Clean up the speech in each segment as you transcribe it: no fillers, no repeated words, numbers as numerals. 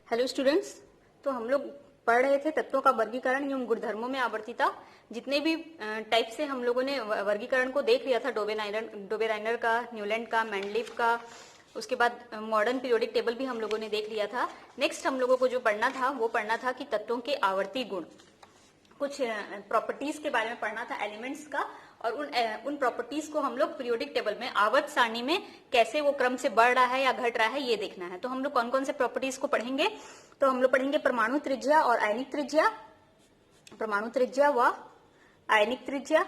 Hello students. तो हम लोग पढ़ रहे थे तत्वों का वर्गीकरण एवं गुणधर्मों में आवर्तीता। जितने भी टाइप से हम लोगों ने वर्गीकरण को देख लिया था, डोबेराइनर का, न्यूलैंड का, मेंडलीफ का, उसके बाद मॉडर्न पीरियोडिक टेबल भी हम लोगों ने देख लिया था। नेक्स्ट हम लोगों को जो पढ़ना था वो पढ़ना था कि तत्वों के आवर्ती गुण, कुछ प्रॉपर्टीज के बारे में पढ़ना था एलिमेंट्स का, और उन प्रॉपर्टीज को हम लोग पीरियोडिक टेबल में आवर्त सारणी में कैसे वो क्रम से बढ़ रहा है या घट रहा है ये देखना है। तो हम लोग कौन कौन से प्रॉपर्टीज को पढ़ेंगे? तो हम लोग पढ़ेंगे परमाणु त्रिज्या और आयनिक त्रिज्या, परमाणु त्रिज्या व आयनिक त्रिज्या।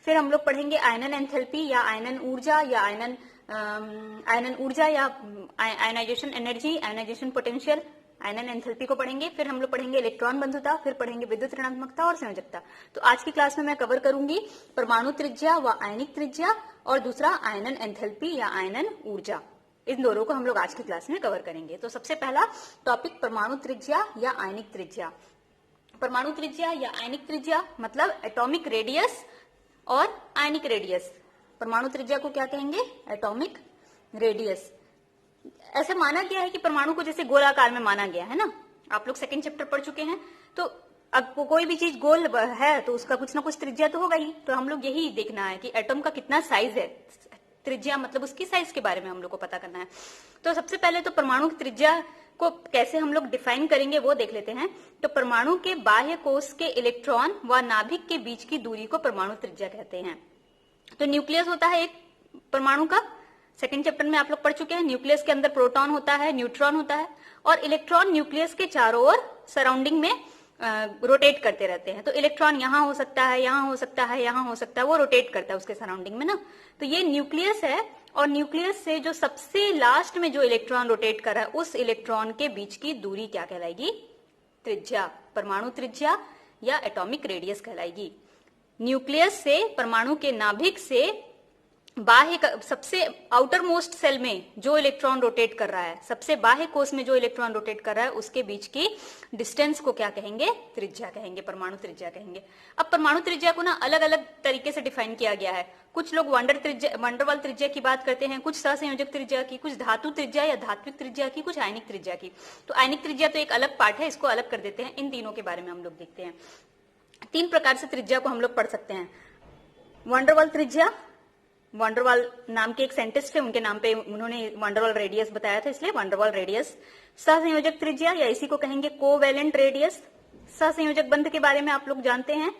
फिर हम लोग पढ़ेंगे आयनन एंथैल्पी या आयनन ऊर्जा या आयनन ऊर्जा या आयनाइजेशन एनर्जी, आयनाइजेशन पोटेंशियल, आयनन एंथैल्पी को पढ़ेंगे। फिर हम लोग पढ़ेंगे इलेक्ट्रॉन बंधुता, फिर पढ़ेंगे विद्युत ऋणात्मकता और संयोजकता। तो आज की क्लास में मैं कवर करूंगी परमाणु त्रिज्या व आयनिक त्रिज्या और दूसरा आयनन एंथैल्पी या आयनन ऊर्जा। इन दोनों को हम लोग आज की क्लास में कवर करेंगे। तो सबसे पहला टॉपिक परमाणु त्रिज्या या आयनिक त्रिज्या। परमाणु त्रिज्या या आयनिक त्रिज्या मतलब एटॉमिक रेडियस और आयनिक रेडियस। परमाणु त्रिज्या को क्या कहेंगे? Atomic radius. ऐसे माना गया है कि परमाणु को जैसे गोलाकार में माना गया है ना, आप लोग सेकंड चैप्टर पढ़ चुके हैं। तो अब कोई भी चीज गोल है तो उसका कुछ ना कुछ त्रिज्या तो होगा ही। तो हम लोग यही देखना है कि एटम का कितना साइज है, त्रिज्या मतलब उसकी साइज के बारे में हम लोग को पता करना है। तो सबसे पहले तो परमाणु की त्रिज्या को कैसे हम लोग डिफाइन करेंगे वो देख लेते हैं। तो परमाणु के बाह्य कोश के इलेक्ट्रॉन व नाभिक के बीच की दूरी को परमाणु त्रिज्या कहते हैं। तो न्यूक्लियस होता है एक परमाणु का, सेकंड चैप्टर में आप लोग पढ़ चुके हैं। न्यूक्लियस के अंदर प्रोटॉन होता है, न्यूट्रॉन होता है, और इलेक्ट्रॉन न्यूक्लियस के चारों ओर सराउंडिंग में रोटेट करते रहते हैं। तो इलेक्ट्रॉन यहाँ हो सकता है, यहाँ हो सकता है, यहाँ हो सकता है, वो रोटेट करता है उसके सराउंडिंग में ना। तो ये न्यूक्लियस है, और न्यूक्लियस से जो सबसे लास्ट में जो इलेक्ट्रॉन रोटेट कर रहा है उस इलेक्ट्रॉन के बीच की दूरी क्या कहलाएगी? त्रिज्या, परमाणु त्रिज्या या एटॉमिक रेडियस कहलाएगी। न्यूक्लियस से, परमाणु के नाभिक से बाह्य सबसे आउटर मोस्ट सेल में जो इलेक्ट्रॉन रोटेट कर रहा है, सबसे बाह्य कोश में जो इलेक्ट्रॉन रोटेट कर रहा है उसके बीच की डिस्टेंस को क्या कहेंगे? त्रिज्या कहेंगे, परमाणु त्रिज्या कहेंगे। अब परमाणु त्रिज्या को ना अलग अलग तरीके से डिफाइन किया गया है। कुछ लोग वंडरवाल त्रिज्या की बात करते हैं, कुछ सहसंयोजक त्रिज्या की, कुछ धातु त्रिज्या या धात्विक त्रिज्या की, कुछ आयनिक त्रिज्या की। तो आयनिक त्रिज्या तो एक अलग पार्ट है, इसको अलग कर देते हैं। इन तीनों के बारे में हम लोग देखते हैं। तीन प्रकार से त्रिज्या को हम लोग पढ़ सकते हैं। वंडरवाल त्रिज्या, वंडरवाल नाम के एक साइंटिस्ट थे, उनके नाम पे उन्होंने वंडरवाल रेडियस बताया था, इसलिए वंडरवाल रेडियस। सहसंयोजक त्रिज्या या इसी को कहेंगे कोवैलेंट रेडियस। सहसंयोजक बंध के बारे में आप लोग जानते हैं,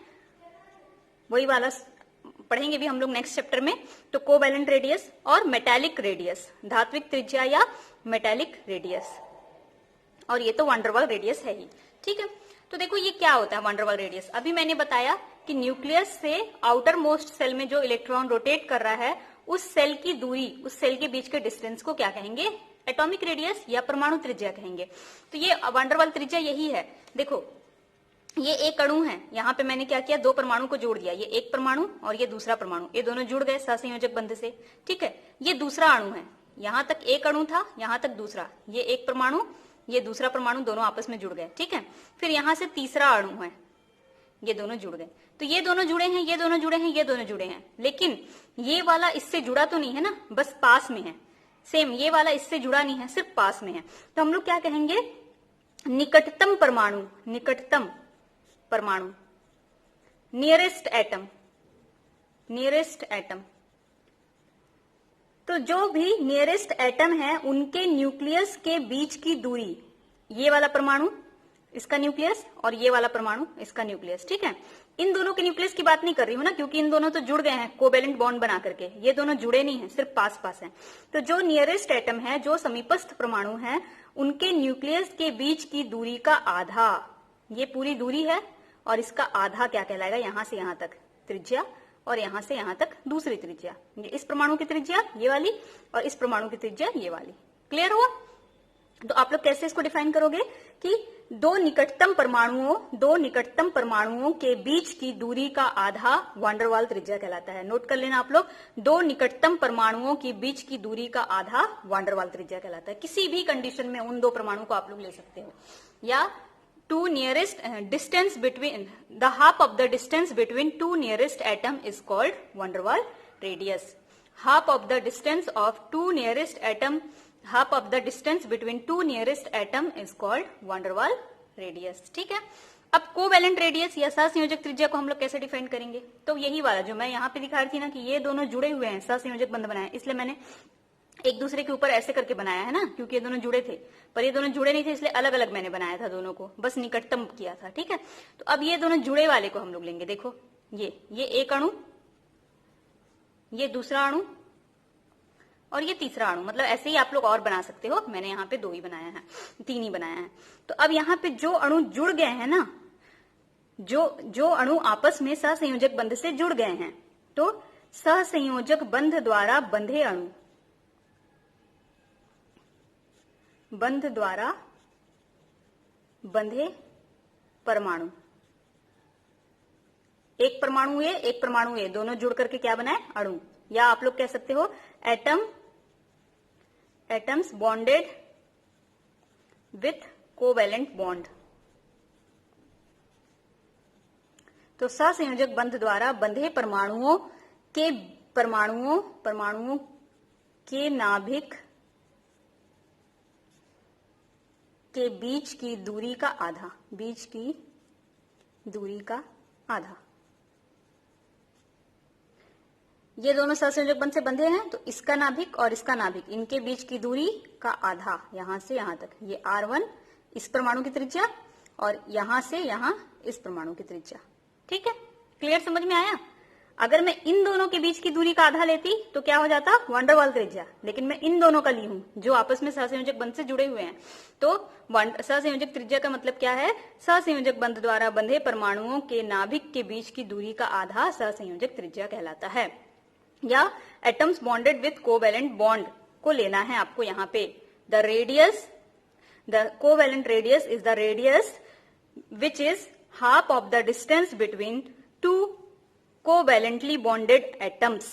वही वाला पढ़ेंगे भी हम लोग नेक्स्ट चैप्टर में। तो कोवैलेंट रेडियस और मेटालिक रेडियस, धात्विक त्रिज्या या मेटालिक रेडियस। और ये तो वंडरवाल रेडियस है ही, ठीक है। तो देखो ये क्या होता है वंडरवाल रेडियस। अभी मैंने बताया कि न्यूक्लियस से आउटर मोस्ट सेल में जो इलेक्ट्रॉन रोटेट कर रहा है उस सेल की दूरी, उस सेल के बीच के डिस्टेंस को क्या कहेंगे? एटॉमिक रेडियस या परमाणु त्रिज्या कहेंगे। तो ये वंडरवाल त्रिज्या यही है। देखो ये एक अणु है, यहाँ पे मैंने क्या किया? दो परमाणु को जोड़ दिया, ये एक परमाणु और ये दूसरा परमाणु, ये दोनों जुड़ गए सहसंयोजक बंध से, ठीक है। ये दूसरा अणु है, यहाँ तक एक अणु था, यहाँ तक दूसरा, ये एक परमाणु, ये दूसरा परमाणु, दोनों आपस में जुड़ गए, ठीक है। फिर यहाँ से तीसरा अणु है, ये दोनों जुड़ गए। तो ये दोनों जुड़े हैं, ये दोनों जुड़े हैं, ये दोनों जुड़े हैं, लेकिन ये वाला इससे जुड़ा तो नहीं है ना, बस पास में है। सेम ये वाला इससे जुड़ा नहीं है, सिर्फ पास में है। तो हम लोग क्या कहेंगे? निकटतम परमाणु, निकटतम परमाणु, नियरेस्ट एटम, नियरेस्ट एटम। तो जो भी नियरेस्ट एटम है उनके न्यूक्लियस के बीच की दूरी, ये वाला परमाणु इसका न्यूक्लियस और ये वाला परमाणु इसका न्यूक्लियस, ठीक है। इन दोनों के न्यूक्लियस की बात नहीं कर रही हूं ना, क्योंकि इन दोनों तो जुड़ गए हैं कोवैलेंट बॉन्ड बना करके, ये दोनों जुड़े नहीं हैं, सिर्फ पास पास हैं। तो जो नियरेस्ट एटम है, जो समीपस्थ परमाणु है, उनके न्यूक्लियस के बीच की दूरी का आधा, ये पूरी दूरी है और इसका आधा क्या कहलाएगा? यहां से यहां तक त्रिज्या, और यहां से यहां तक दूसरी त्रिज्या। इस परमाणु की त्रिज्या ये वाली और इस परमाणु की त्रिज्या ये वाली। क्लियर हुआ? तो आप लोग कैसे इसको डिफाइन करोगे कि दो निकटतम परमाणुओं के बीच की दूरी का आधा वंडरवाल त्रिज्या कहलाता है। नोट कर लेना आप लोग, दो निकटतम परमाणुओं के बीच की दूरी का आधा वंडरवाल त्रिज्या कहलाता है। किसी भी कंडीशन में उन दो परमाणु को आप लोग ले सकते हो। या two nearest distance between the half of the distance between two nearest atom is called van der Waal radius. Half of the distance of two nearest atom half of the distance between two nearest atom is called van der Waals radius. ठीक है, अब covalent radius या सहसंयोजक त्रिज्या को हम लोग कैसे डिफाइन करेंगे? तो यही वाला जो मैं यहाँ पे दिखा रही थी ना कि ये दोनों जुड़े हुए हैं, सहसंयोजक बंध बनाए, इसलिए मैंने एक दूसरे के ऊपर ऐसे करके बनाया है ना, क्योंकि ये दोनों जुड़े थे, पर ये दोनों जुड़े नहीं थे इसलिए अलग अलग मैंने बनाया था दोनों को, बस निकटतम किया था। ठीक है, तो अब ये दोनों जुड़े वाले को हम लोग लेंगे। देखो ये एक अणु, ये दूसरा अणु और ये तीसरा अणु, मतलब ऐसे ही आप लोग और बना सकते हो। मैंने यहाँ पे 2 ही बनाया है, 3 ही बनाया है। तो अब यहाँ पे जो अणु जुड़ गए हैं ना, जो अणु आपस में सहसंयोजक बंध से जुड़ गए हैं, तो सहसंयोजक बंध द्वारा बंधे अणु, बंध द्वारा बंधे परमाणु, एक परमाणु ए एक परमाणु ए, दोनों जुड़ करके क्या बनाए? अणु, या आप लोग कह सकते हो atoms bonded with covalent bond. तो सहसंयोजक बंध द्वारा बंधे परमाणुओं के नाभिक के बीच की दूरी का आधा, बीच की दूरी का आधा, ये दोनों सहसंयोजक बंध से बंधे हैं, तो इसका नाभिक और इसका नाभिक, इनके बीच की दूरी का आधा, यहां से यहां तक, ये R1 इस परमाणु की त्रिज्या और यहां से यहां इस परमाणु की त्रिज्या। ठीक है, क्लियर, समझ में आया? अगर मैं इन दोनों के बीच की दूरी का आधा लेती तो क्या हो जाता? वैन डर वाल त्रिज्या, लेकिन मैं इन दोनों का ली हूं जो आपस में सहसंयोजक बंध से जुड़े हुए हैं। तो सहसंयोजक त्रिज्या का मतलब क्या है? सहसंयोजक बंध द्वारा बंधे परमाणुओं के नाभिक के बीच की दूरी का आधा सहसंयोजक त्रिज्या कहलाता है। या atoms bonded with covalent bond को लेना है आपको यहाँ पे। The covalent radius is the radius which is half of the distance between to covalently bonded atoms,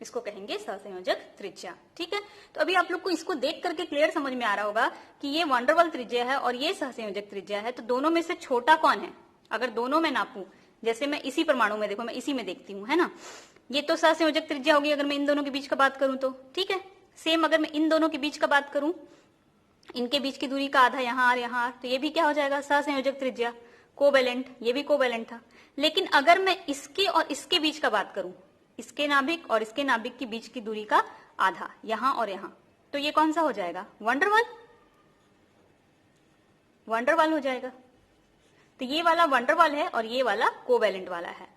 इसको कहेंगे सहसंयोजक त्रिज्या। ठीक है, तो अभी आप लोग को इसको देख करके क्लियर समझ में आ रहा होगा कि ये वैन डर वाल त्रिज्या है और ये सहसंयोजक त्रिज्या है, तो दोनों में से छोटा कौन है? अगर दोनों में नापूं, जैसे मैं इसी परमाणु में, देखो मैं इसी में देखती हूँ, है ना, ये तो सहसंयोजक त्रिज्या होगी अगर मैं इन दोनों के बीच का बात करूं तो। ठीक है, सेम अगर मैं इन दोनों के बीच का बात करूं, इनके बीच की दूरी का आधा यहाँ और यहाँ, तो ये भी क्या हो जाएगा? सहसंयोजक त्रिज्या, कोवैलेंट, ये भी कोवैलेंट था। लेकिन अगर मैं इसके और इसके बीच का बात करूं, इसके नाभिक और इसके नाभिक के बीच की दूरी का आधा, यहां और यहां, तो ये कौन सा हो जाएगा? वैन डर वाल, वैन डर वाल हो जाएगा। तो ये वाला वैन डर वाल है और ये वाला कोवैलेंट वाला है।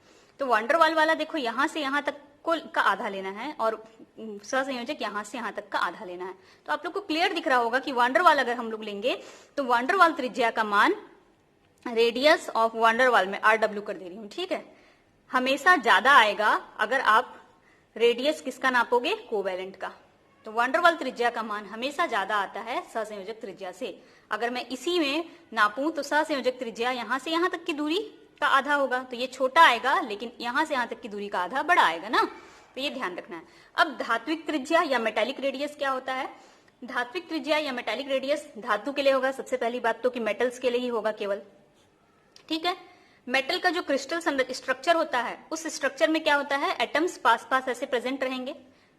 तो वैन डर वाल वाला देखो यहां से यहां तक का आधा लेना है और सहसंयोजक यहां से यहां तक का आधा लेना है। तो आप लोग को क्लियर दिख रहा होगा कि वैन डर वाल अगर हम लोग लेंगे तो वैन डर वाल त्रिज्या का मान, रेडियस ऑफ वैन डर वाल में RW कर दे रही हूं, ठीक है, हमेशा ज्यादा आएगा अगर आप रेडियस किसका नापोगे? कोवैलेंट का। तो वैन डर वाल त्रिज्या का मान हमेशा ज्यादा आता है सहसंयोजक त्रिज्या से। अगर मैं इसी में नापूं तो सहसंयोजक त्रिज्या यहां से यहां तक की दूरी का आधा होगा, तो ये छोटा आएगा, लेकिन यहां से यहां तक की दूरी का आधा बड़ा आएगा ना, तो ये ध्यान रखना है। अब धात्विक त्रिज्या या मेटालिक रेडियस क्या होता है? धात्विक त्रिज्या या मेटालिक रेडियस धातु के लिए होगा, सबसे पहली बात तो कि मेटल्स के लिए ही होगा केवल। ठीक है, मेटल का जो क्रिस्टल स्ट्रक्चर होता है, उस स्ट्रक्चर में क्या होता है? एटम्स पास पास ऐसे प्रेजेंट रहेंगे।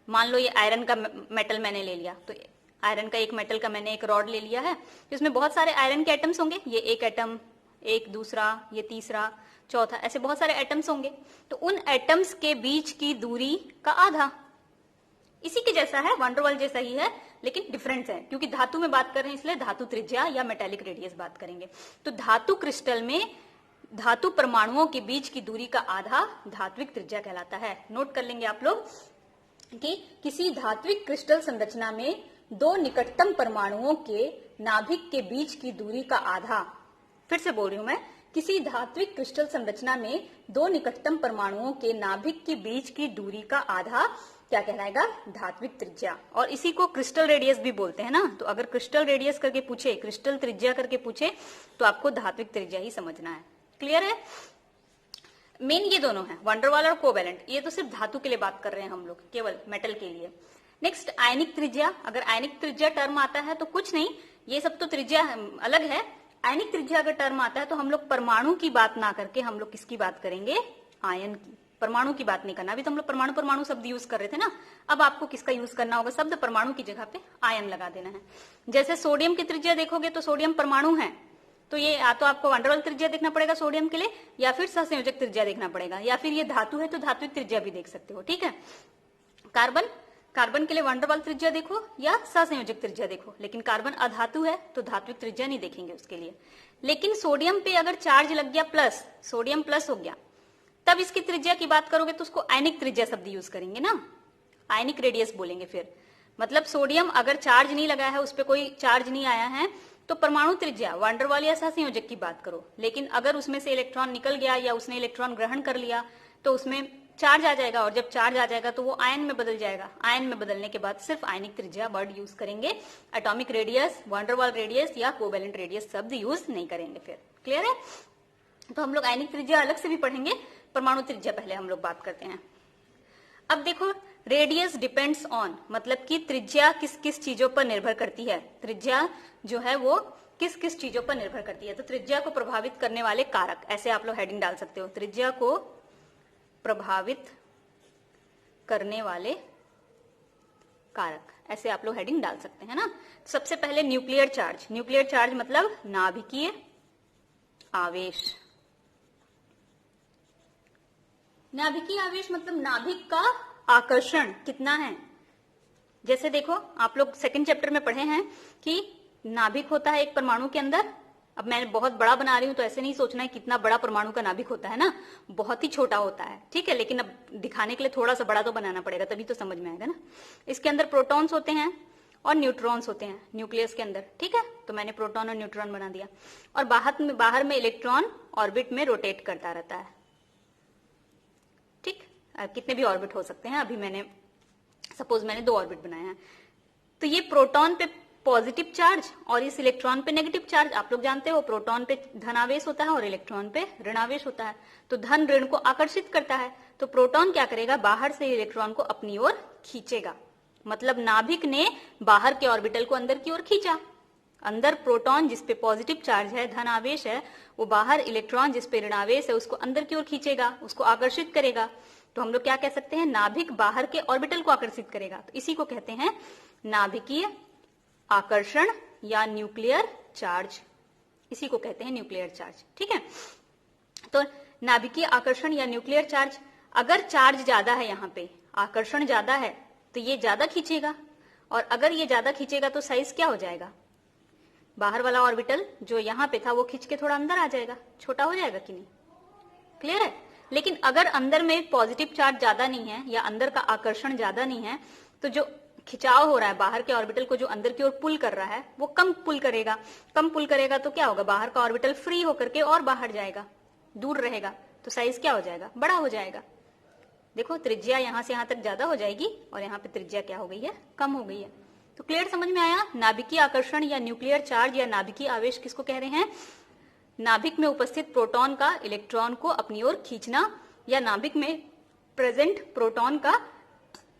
मान लो ये आयरन का मेटल मैंने ले लिया, तो आयरन का एक मेटल का मैंने एक रॉड ले लिया है, जिसमें बहुत सारे आयरन के एटम्स होंगे, ये एक एटम, एक दूसरा, ये तीसरा, चौथा, ऐसे बहुत सारे एटम्स होंगे। तो उन एटम्स के बीच की दूरी का आधा इसी के जैसा है, वैन डर वाल जैसा ही है, लेकिन डिफरेंस है क्योंकि धातु में बात कर रहे हैं, इसलिए धातु त्रिज्या या मेटालिक रेडियस बात करेंगे। तो धातु क्रिस्टल में धातु परमाणुओं के बीच की दूरी का आधा धात्विक त्रिज्या कहलाता है। नोट कर लेंगे आप लोग कि किसी धात्विक क्रिस्टल संरचना में दो निकटतम परमाणुओं के नाभिक के बीच की दूरी का आधा, फिर से बोल रही हूं मैं, किसी धात्विक क्रिस्टल संरचना में दो निकटतम परमाणुओं के नाभिक के बीच की दूरी का आधा क्या कहलाएगा? धात्विक त्रिज्या। और इसी को क्रिस्टल रेडियस भी बोलते हैं ना। तो अगर क्रिस्टल रेडियस करके पूछे, क्रिस्टल त्रिज्या करके पूछे, तो आपको धात्विक त्रिज्या ही समझना है। क्लियर है? मेन ये दोनों है, वैन डर वाल और कोवैलेंट। ये तो सिर्फ धातु के लिए बात कर रहे हैं हम लोग, केवल मेटल के लिए। नेक्स्ट आयनिक त्रिज्या। अगर आयनिक त्रिज्या टर्म आता है तो कुछ नहीं, ये सब तो त्रिज्या अलग है। आयनिक त्रिज्या अगर टर्म आता है तो हम लोग परमाणु की बात ना करके हम लोग किसकी बात करेंगे? आयन की। परमाणु की बात नहीं करना। अभी तो हम लोग परमाणु परमाणु शब्द यूज कर रहे थे ना, अब आपको किसका यूज करना होगा, शब्द परमाणु की जगह पे आयन लगा देना है। जैसे सोडियम की त्रिज्या देखोगे तो सोडियम परमाणु है, तो ये या तो आपको वंडरवाल त्रिज्या देखना पड़ेगा सोडियम के लिए, या फिर सहसंयोजक त्रिज्या देखना पड़ेगा, या फिर ये धातु है तो धात्विक त्रिज्या भी देख सकते हो। ठीक है, कार्बन के लिए वंडरवाल त्रिज्या देखो या सहसंयोजक त्रिज्या देखो, लेकिन कार्बन अधातु है तो धात्विक त्रिज्या नहीं देखेंगे उसके लिए। लेकिन सोडियम पे अगर चार्ज लग गया प्लस, सोडियम प्लस हो गया, तब इसकी त्रिज्या की बात करोगे तो उसको आयनिक त्रिज्या शब्द यूज करेंगे ना, आयनिक रेडियस बोलेंगे फिर। मतलब सोडियम अगर चार्ज नहीं लगा है, उस पर कोई चार्ज नहीं आया है, तो परमाणु त्रिज्या वंडरवाल या सहसंयोजक की बात करो। लेकिन अगर उसमें से इलेक्ट्रॉन निकल गया या उसने इलेक्ट्रॉन ग्रहण कर लिया तो उसमें चार्ज आ जाएगा, और जब चार्ज आ जाएगा तो वो आयन में बदल जाएगा। आयन में बदलने के बाद सिर्फ आयनिक त्रिज्या वर्ड यूज करेंगे, एटॉमिक रेडियस, वंडरवाल रेडियस या कोवेलेंट रेडियस शब्द यूज नहीं करेंगे। फिर क्लियर है? तो हम लोग आयनिक त्रिज्या अलग से भी पढ़ेंगे, परमाणु त्रिज्या पहले हम लोग बात करते हैं। अब देखो, रेडियस डिपेंड्स ऑन, मतलब कि त्रिज्या किस किस चीजों पर निर्भर करती है, त्रिज्या जो है वो किस किस चीजों पर निर्भर करती है। तो त्रिज्या को प्रभावित करने वाले कारक, ऐसे आप लोग हेडिंग डाल सकते हो, त्रिज्या को प्रभावित करने वाले कारक, ऐसे आप लोग हेडिंग डाल सकते हैं ना। सबसे पहले न्यूक्लियर चार्ज, न्यूक्लियर चार्ज मतलब नाभिकीय आवेश। नाभिकीय आवेश मतलब नाभिक का आकर्षण कितना है। जैसे देखो, आप लोग सेकंड चैप्टर में पढ़े हैं कि नाभिक होता है एक परमाणु के अंदर। अब मैं बहुत बड़ा बना रही हूं तो ऐसे नहीं सोचना है कितना बड़ा परमाणु का नाभिक होता है ना, बहुत ही छोटा होता है। ठीक है, लेकिन अब दिखाने के लिए थोड़ा सा बड़ा तो बनाना पड़ेगा, तभी तो समझ में आएगा ना। इसके अंदर प्रोटॉन्स होते हैं और न्यूट्रॉन्स होते हैं न्यूक्लियस के अंदर। ठीक है, तो मैंने प्रोटॉन और न्यूट्रॉन बना दिया, और बाहर में इलेक्ट्रॉन ऑर्बिट में रोटेट करता रहता है। ठीक, कितने भी ऑर्बिट हो सकते हैं, अभी मैंने सपोज मैंने 2 ऑर्बिट बनाए हैं। तो ये प्रोटॉन पे पॉजिटिव चार्ज और इस इलेक्ट्रॉन पे नेगेटिव चार्ज। आप लोग जानते हो प्रोटॉन पे धनावेश होता है और इलेक्ट्रॉन पे ऋणावेश होता है, तो धन ऋण को आकर्षित करता है। तो प्रोटॉन क्या करेगा, बाहर से इलेक्ट्रॉन को अपनी ओर खींचेगा। मतलब नाभिक ने बाहर के ऑर्बिटल को अंदर की ओर खींचा। अंदर प्रोटॉन जिसपे पॉजिटिव चार्ज है, धन आवेश है, वो बाहर इलेक्ट्रॉन जिसपे ऋणावेश है उसको अंदर की ओर खींचेगा, उसको आकर्षित करेगा। तो हम लोग क्या कह सकते हैं, नाभिक बाहर के ऑर्बिटल को आकर्षित करेगा। तो इसी को कहते हैं नाभिकीय आकर्षण या न्यूक्लियर चार्ज, इसी को कहते हैं न्यूक्लियर चार्ज। ठीक है, तो नाभिकीय आकर्षण या न्यूक्लियर चार्ज, अगर चार्ज ज्यादा है, यहाँ पे आकर्षण ज्यादा है तो ये ज्यादा खींचेगा, और अगर ये ज्यादा खींचेगा तो साइज क्या हो जाएगा, बाहर वाला ऑर्बिटल जो यहाँ पे था वो खींच के थोड़ा अंदर आ जाएगा, छोटा हो जाएगा कि नहीं। क्लियर है? लेकिन अगर अंदर में पॉजिटिव चार्ज ज्यादा नहीं है या अंदर का आकर्षण ज्यादा नहीं है, तो जो खिंचाव हो रहा है बाहर के ऑर्बिटल को जो अंदर की ओर पुल कर रहा है वो कम पुल करेगा। कम पुल करेगा तो क्या होगा, बाहर का ऑर्बिटल फ्री होकर के और बाहर जाएगा, दूर रहेगा, तो साइज क्या हो जाएगा, बड़ा हो जाएगा। देखो, त्रिज्या यहां से यहां तक ज्यादा हो जाएगी और यहाँ पे त्रिज्या क्या हो गई है, कम हो गई है। तो क्लियर समझ में आया? नाभिकीय आकर्षण या न्यूक्लियर चार्ज या नाभिकीय आवेश किसको कह रहे हैं, नाभिक में उपस्थित प्रोटॉन का इलेक्ट्रॉन को अपनी ओर खींचना, या नाभिक में प्रेजेंट प्रोटॉन का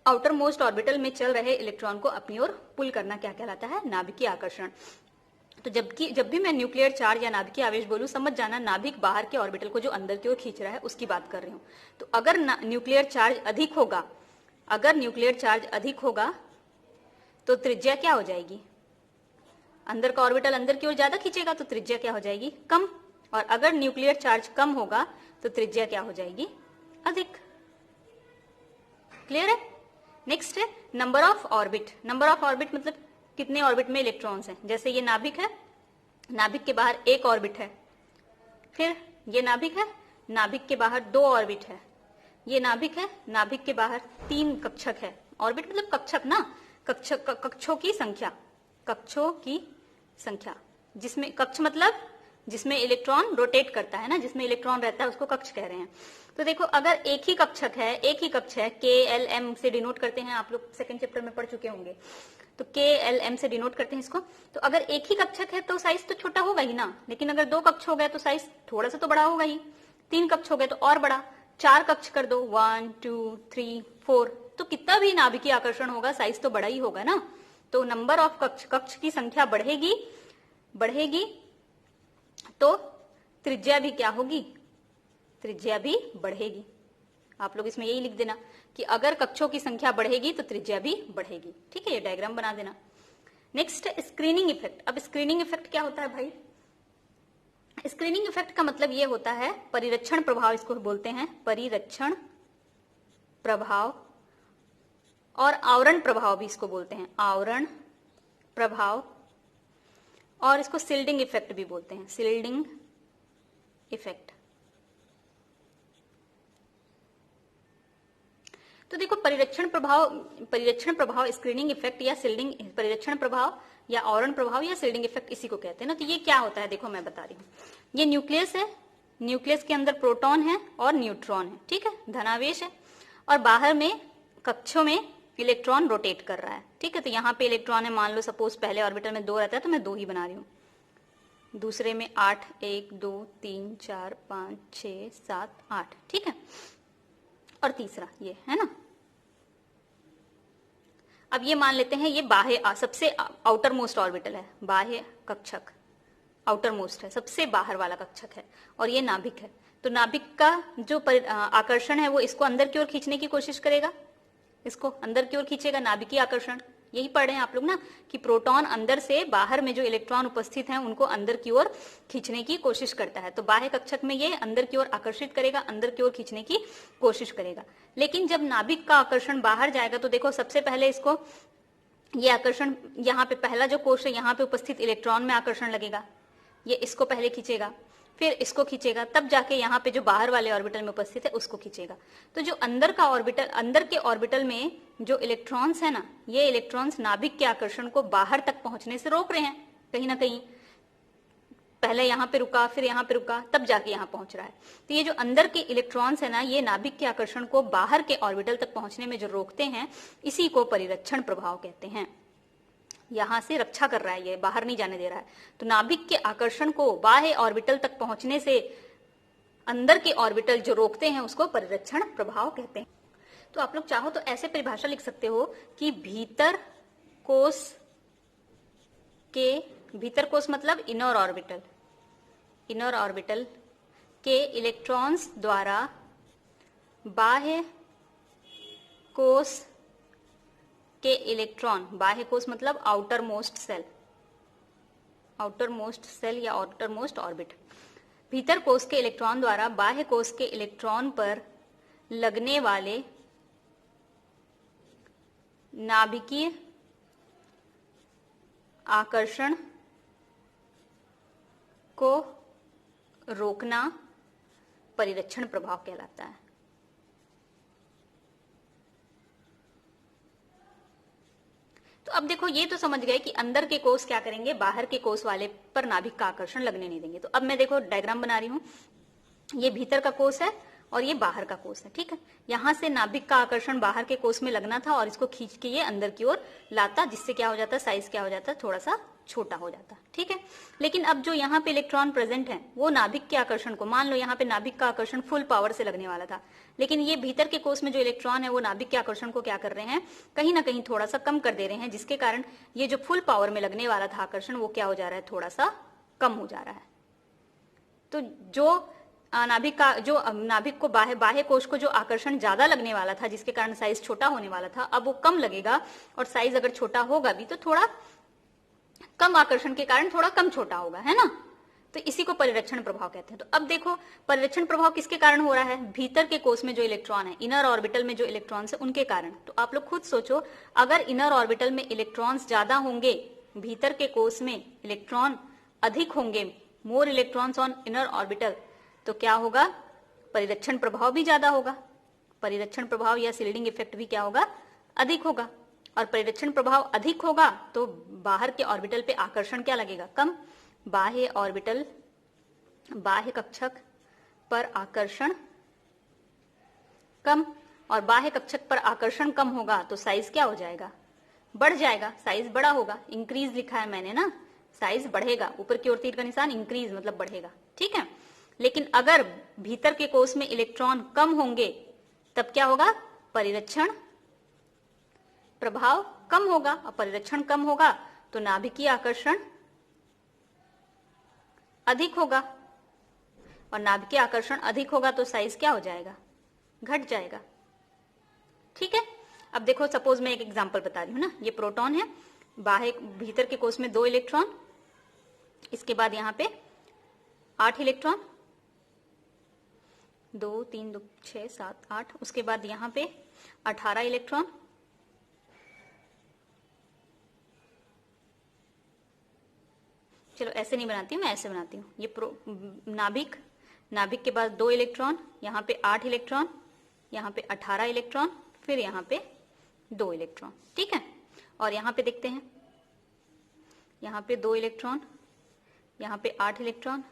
आउटर मोस्ट ऑर्बिटल में चल रहे इलेक्ट्रॉन को अपनी ओर पुल करना क्या कहलाता है, नाभिकीय आकर्षण। तो जब भी मैं न्यूक्लियर चार्ज या नाभिकीय आवेश बोलूं, समझ जाना नाभिक बाहर के ऑर्बिटल को जो अंदर की ओर खींच रहा है उसकी बात कर रही हूं। तो अगर न्यूक्लियर चार्ज अधिक होगा, अगर न्यूक्लियर चार्ज अधिक होगा तो त्रिज्या क्या हो जाएगी, अंदर का ऑर्बिटल अंदर की ओर ज्यादा खींचेगा तो त्रिज्या क्या हो जाएगी, कम। और अगर न्यूक्लियर चार्ज कम होगा तो त्रिज्या क्या हो जाएगी, अधिक। क्लियर है? नेक्स्ट है number of orbit. Number of orbit मतलब कितने ऑर्बिट में इलेक्ट्रॉन्स हैं। जैसे ये नाभिक है, नाभिक के बाहर एक ऑर्बिट है, फिर ये नाभिक है, नाभिक के बाहर 2 ऑर्बिट है, ये नाभिक है, नाभिक के बाहर 3 कक्षक है। ऑर्बिट मतलब कक्षक ना, कक्षों की संख्या, कक्षों की संख्या, जिसमें कक्ष मतलब जिसमें इलेक्ट्रॉन रोटेट करता है ना, जिसमें इलेक्ट्रॉन रहता है उसको कक्ष कह रहे हैं। तो देखो, अगर एक ही कक्षक है, एक ही कक्ष है, KLM से डिनोट करते हैं, आप लोग सेकंड चैप्टर में पढ़ चुके होंगे, तो KLM से डिनोट करते हैं इसको। तो अगर एक ही कक्षक है तो साइज तो छोटा होगा ही ना, लेकिन अगर 2 कक्ष हो गए तो साइज थोड़ा सा तो बड़ा होगा ही, 3 कक्ष हो गए तो और बड़ा, 4 कक्ष कर दो, 1 2 3 4, तो कितना भी नाभिकीय आकर्षण होगा साइज तो बड़ा ही होगा ना। तो नंबर ऑफ कक्ष की संख्या बढ़ेगी तो त्रिज्या भी क्या होगी, त्रिज्या भी बढ़ेगी। आप लोग इसमें यही लिख देना कि अगर कक्षों की संख्या बढ़ेगी तो त्रिज्या भी बढ़ेगी। ठीक है, ये डायग्राम बना देना। Next screening effect. अब स्क्रीनिंग इफेक्ट क्या होता है भाई? स्क्रीनिंग इफेक्ट का मतलब ये होता है परिरक्षण प्रभाव, इसको बोलते हैं परिरक्षण प्रभाव, और आवरण प्रभाव भी इसको बोलते हैं, आवरण प्रभाव, और इसको सिल्डिंग इफेक्ट भी बोलते हैं, सिल्डिंग इफेक्ट। तो देखो परिरक्षण प्रभाव स्क्रीनिंग इफेक्ट या सिल्डिंग, परिरक्षण प्रभाव या आवरण प्रभाव या सिल्डिंग इफेक्ट इसी को कहते हैं ना। तो ये क्या होता है देखो मैं बता रही हूँ। ये न्यूक्लियस है, न्यूक्लियस के अंदर प्रोटॉन है और न्यूट्रॉन है, ठीक है, धनावेश है, और बाहर में कक्षों में इलेक्ट्रॉन रोटेट कर रहा है। ठीक है, तो यहाँ पे इलेक्ट्रॉन है, मान लो सपोज पहले ऑर्बिटल में 2 रहता है तो मैं 2 ही बना रही हूँ, दूसरे में 8, 1 2 3 4 5 6 7 8, ठीक है, और तीसरा ये है ना। अब ये मान लेते हैं ये बाह्य सबसे आउटर मोस्ट ऑर्बिटल है, बाह्य कक्षक आउटर मोस्ट है, सबसे बाहर वाला कक्षक है, और ये नाभिक है। तो नाभिक का जो आकर्षण है वो इसको अंदर की ओर खींचने की कोशिश करेगा, इसको अंदर की ओर खींचेगा, नाभिकीय आकर्षण। यही पढ़ रहे हैं आप लोग ना कि प्रोटॉन अंदर से बाहर में जो इलेक्ट्रॉन उपस्थित हैं उनको अंदर की ओर खींचने की कोशिश करता है। तो बाह्य कक्षक में ये अंदर की ओर आकर्षित करेगा, अंदर की ओर खींचने की कोशिश करेगा। लेकिन जब नाभिक का आकर्षण बाहर जाएगा तो देखो सबसे पहले इसको ये आकर्षण, यहाँ पे पहला जो कोश है यहाँ पे उपस्थित इलेक्ट्रॉन में आकर्षण लगेगा, ये इसको पहले खींचेगा, फिर इसको खींचेगा, तब जाके यहाँ पे जो बाहर वाले ऑर्बिटल में उपस्थित है उसको खींचेगा। तो जो अंदर का ऑर्बिटल, अंदर के ऑर्बिटल में जो इलेक्ट्रॉन्स है ना, ये इलेक्ट्रॉन्स नाभिक के आकर्षण को बाहर तक पहुंचने से रोक रहे हैं कहीं ना कहीं। पहले यहाँ पे रुका, फिर यहाँ पे रुका, तब जाके यहाँ पहुंच रहा है। तो ये जो अंदर के इलेक्ट्रॉन्स है ना, ये नाभिक के आकर्षण को बाहर के ऑर्बिटल तक पहुंचने में जो रोकते हैं, इसी को परिरक्षण प्रभाव कहते हैं। यहां से रक्षा कर रहा है, ये बाहर नहीं जाने दे रहा है। तो नाभिक के आकर्षण को बाह्य ऑर्बिटल तक पहुंचने से अंदर के ऑर्बिटल जो रोकते हैं उसको परिरक्षण प्रभाव कहते हैं। तो आप लोग चाहो तो ऐसे परिभाषा लिख सकते हो कि भीतर कोश मतलब इनर ऑर्बिटल, इनर ऑर्बिटल के इलेक्ट्रॉन्स द्वारा बाह्य कोश के इलेक्ट्रॉन, बाह्य कोश मतलब outermost shell, outermost shell या आउटर मोस्ट ऑर्बिट, भीतर कोश के इलेक्ट्रॉन द्वारा बाह्य कोश के इलेक्ट्रॉन पर लगने वाले नाभिकीय आकर्षण को रोकना परिरक्षण प्रभाव कहलाता है। तो अब देखो ये तो समझ गए कि अंदर के कोश क्या करेंगे, बाहर के कोश वाले पर नाभिक का आकर्षण लगने नहीं देंगे। तो अब मैं देखो डायग्राम बना रही हूं, ये भीतर का कोश है और ये बाहर का कोश है, ठीक है। यहां से नाभिक का आकर्षण बाहर के कोश में लगना था और इसको खींच के ये अंदर की ओर लाता, जिससे क्या हो जाता, साइज क्या हो जाता, थोड़ा सा छोटा हो जाता, ठीक है। लेकिन अब जो यहाँ पे इलेक्ट्रॉन प्रेजेंट है वो नाभिक के आकर्षण को, मान लो यहाँ पे नाभिक का आकर्षण फुल पावर से लगने वाला था, लेकिन ये भीतर के कोश में जो इलेक्ट्रॉन है वो नाभिक के आकर्षण को क्या कर रहे हैं, कहीं ना कहीं थोड़ा सा कम कर दे रहे हैं, जिसके कारण ये जो फुल पावर में लगने वाला था आकर्षण वो क्या हो जा रहा है, थोड़ा सा कम हो जा रहा है। तो जो नाभिक को बाह्य कोश को जो आकर्षण ज्यादा लगने वाला था, जिसके कारण साइज छोटा होने वाला था, अब वो कम लगेगा, और साइज अगर छोटा होगा भी तो थोड़ा कम आकर्षण के कारण थोड़ा कम छोटा होगा, है ना। तो इसी को परिरक्षण प्रभाव कहते हैं। तो अब देखो परिरक्षण प्रभाव किसके कारण हो रहा है, भीतर के कोश में जो इलेक्ट्रॉन है, इनर ऑर्बिटल में जो इलेक्ट्रॉन्स है उनके कारण। तो आप लोग खुद सोचो, अगर इनर ऑर्बिटल में इलेक्ट्रॉन्स ज्यादा होंगे, भीतर के कोश में इलेक्ट्रॉन अधिक होंगे, मोर इलेक्ट्रॉन्स ऑन इनर ऑर्बिटल, तो क्या होगा, परिरक्षण प्रभाव भी ज्यादा होगा, परिरक्षण प्रभाव या शिल्डिंग इफेक्ट भी क्या होगा, अधिक होगा। और परिरक्षण प्रभाव अधिक होगा तो बाहर के ऑर्बिटल पे आकर्षण क्या लगेगा, कम, बाह्य ऑर्बिटल, बाह्य कक्षक पर आकर्षण कम, और बाह्य कक्षक पर आकर्षण कम होगा तो साइज क्या हो जाएगा, बढ़ जाएगा, साइज बड़ा होगा, इंक्रीज लिखा है मैंने ना, साइज बढ़ेगा, ऊपर की ओर तीर का निशान, इंक्रीज मतलब बढ़ेगा, ठीक है। लेकिन अगर भीतर के कोश में इलेक्ट्रॉन कम होंगे तब क्या होगा, परिरक्षण प्रभाव कम होगा, और परिरक्षण कम होगा तो नाभिकीय आकर्षण अधिक होगा, और नाभिकीय आकर्षण अधिक होगा तो साइज क्या हो जाएगा, घट जाएगा। ठीक है, अब देखो सपोज मैं एक एग्जांपल बता रही हूँ ना, ये प्रोटॉन है, बाहर भीतर के कोष में 2 इलेक्ट्रॉन, इसके बाद यहाँ पे 8 इलेक्ट्रॉन, 2 3 2 6 7 8, उसके बाद यहाँ पे 18 इलेक्ट्रॉन, चलो ऐसे नहीं बनाती हूँ मैं, ऐसे बनाती हूँ। ये नाभिक, नाभिक के बाद 2 इलेक्ट्रॉन, यहाँ पे 8 इलेक्ट्रॉन, यहाँ पे 18 इलेक्ट्रॉन, फिर यहाँ पे 2 इलेक्ट्रॉन। ठीक है, और यहाँ पे देखते हैं, यहाँ पे 2 इलेक्ट्रॉन, यहाँ पे 8 इलेक्ट्रॉन,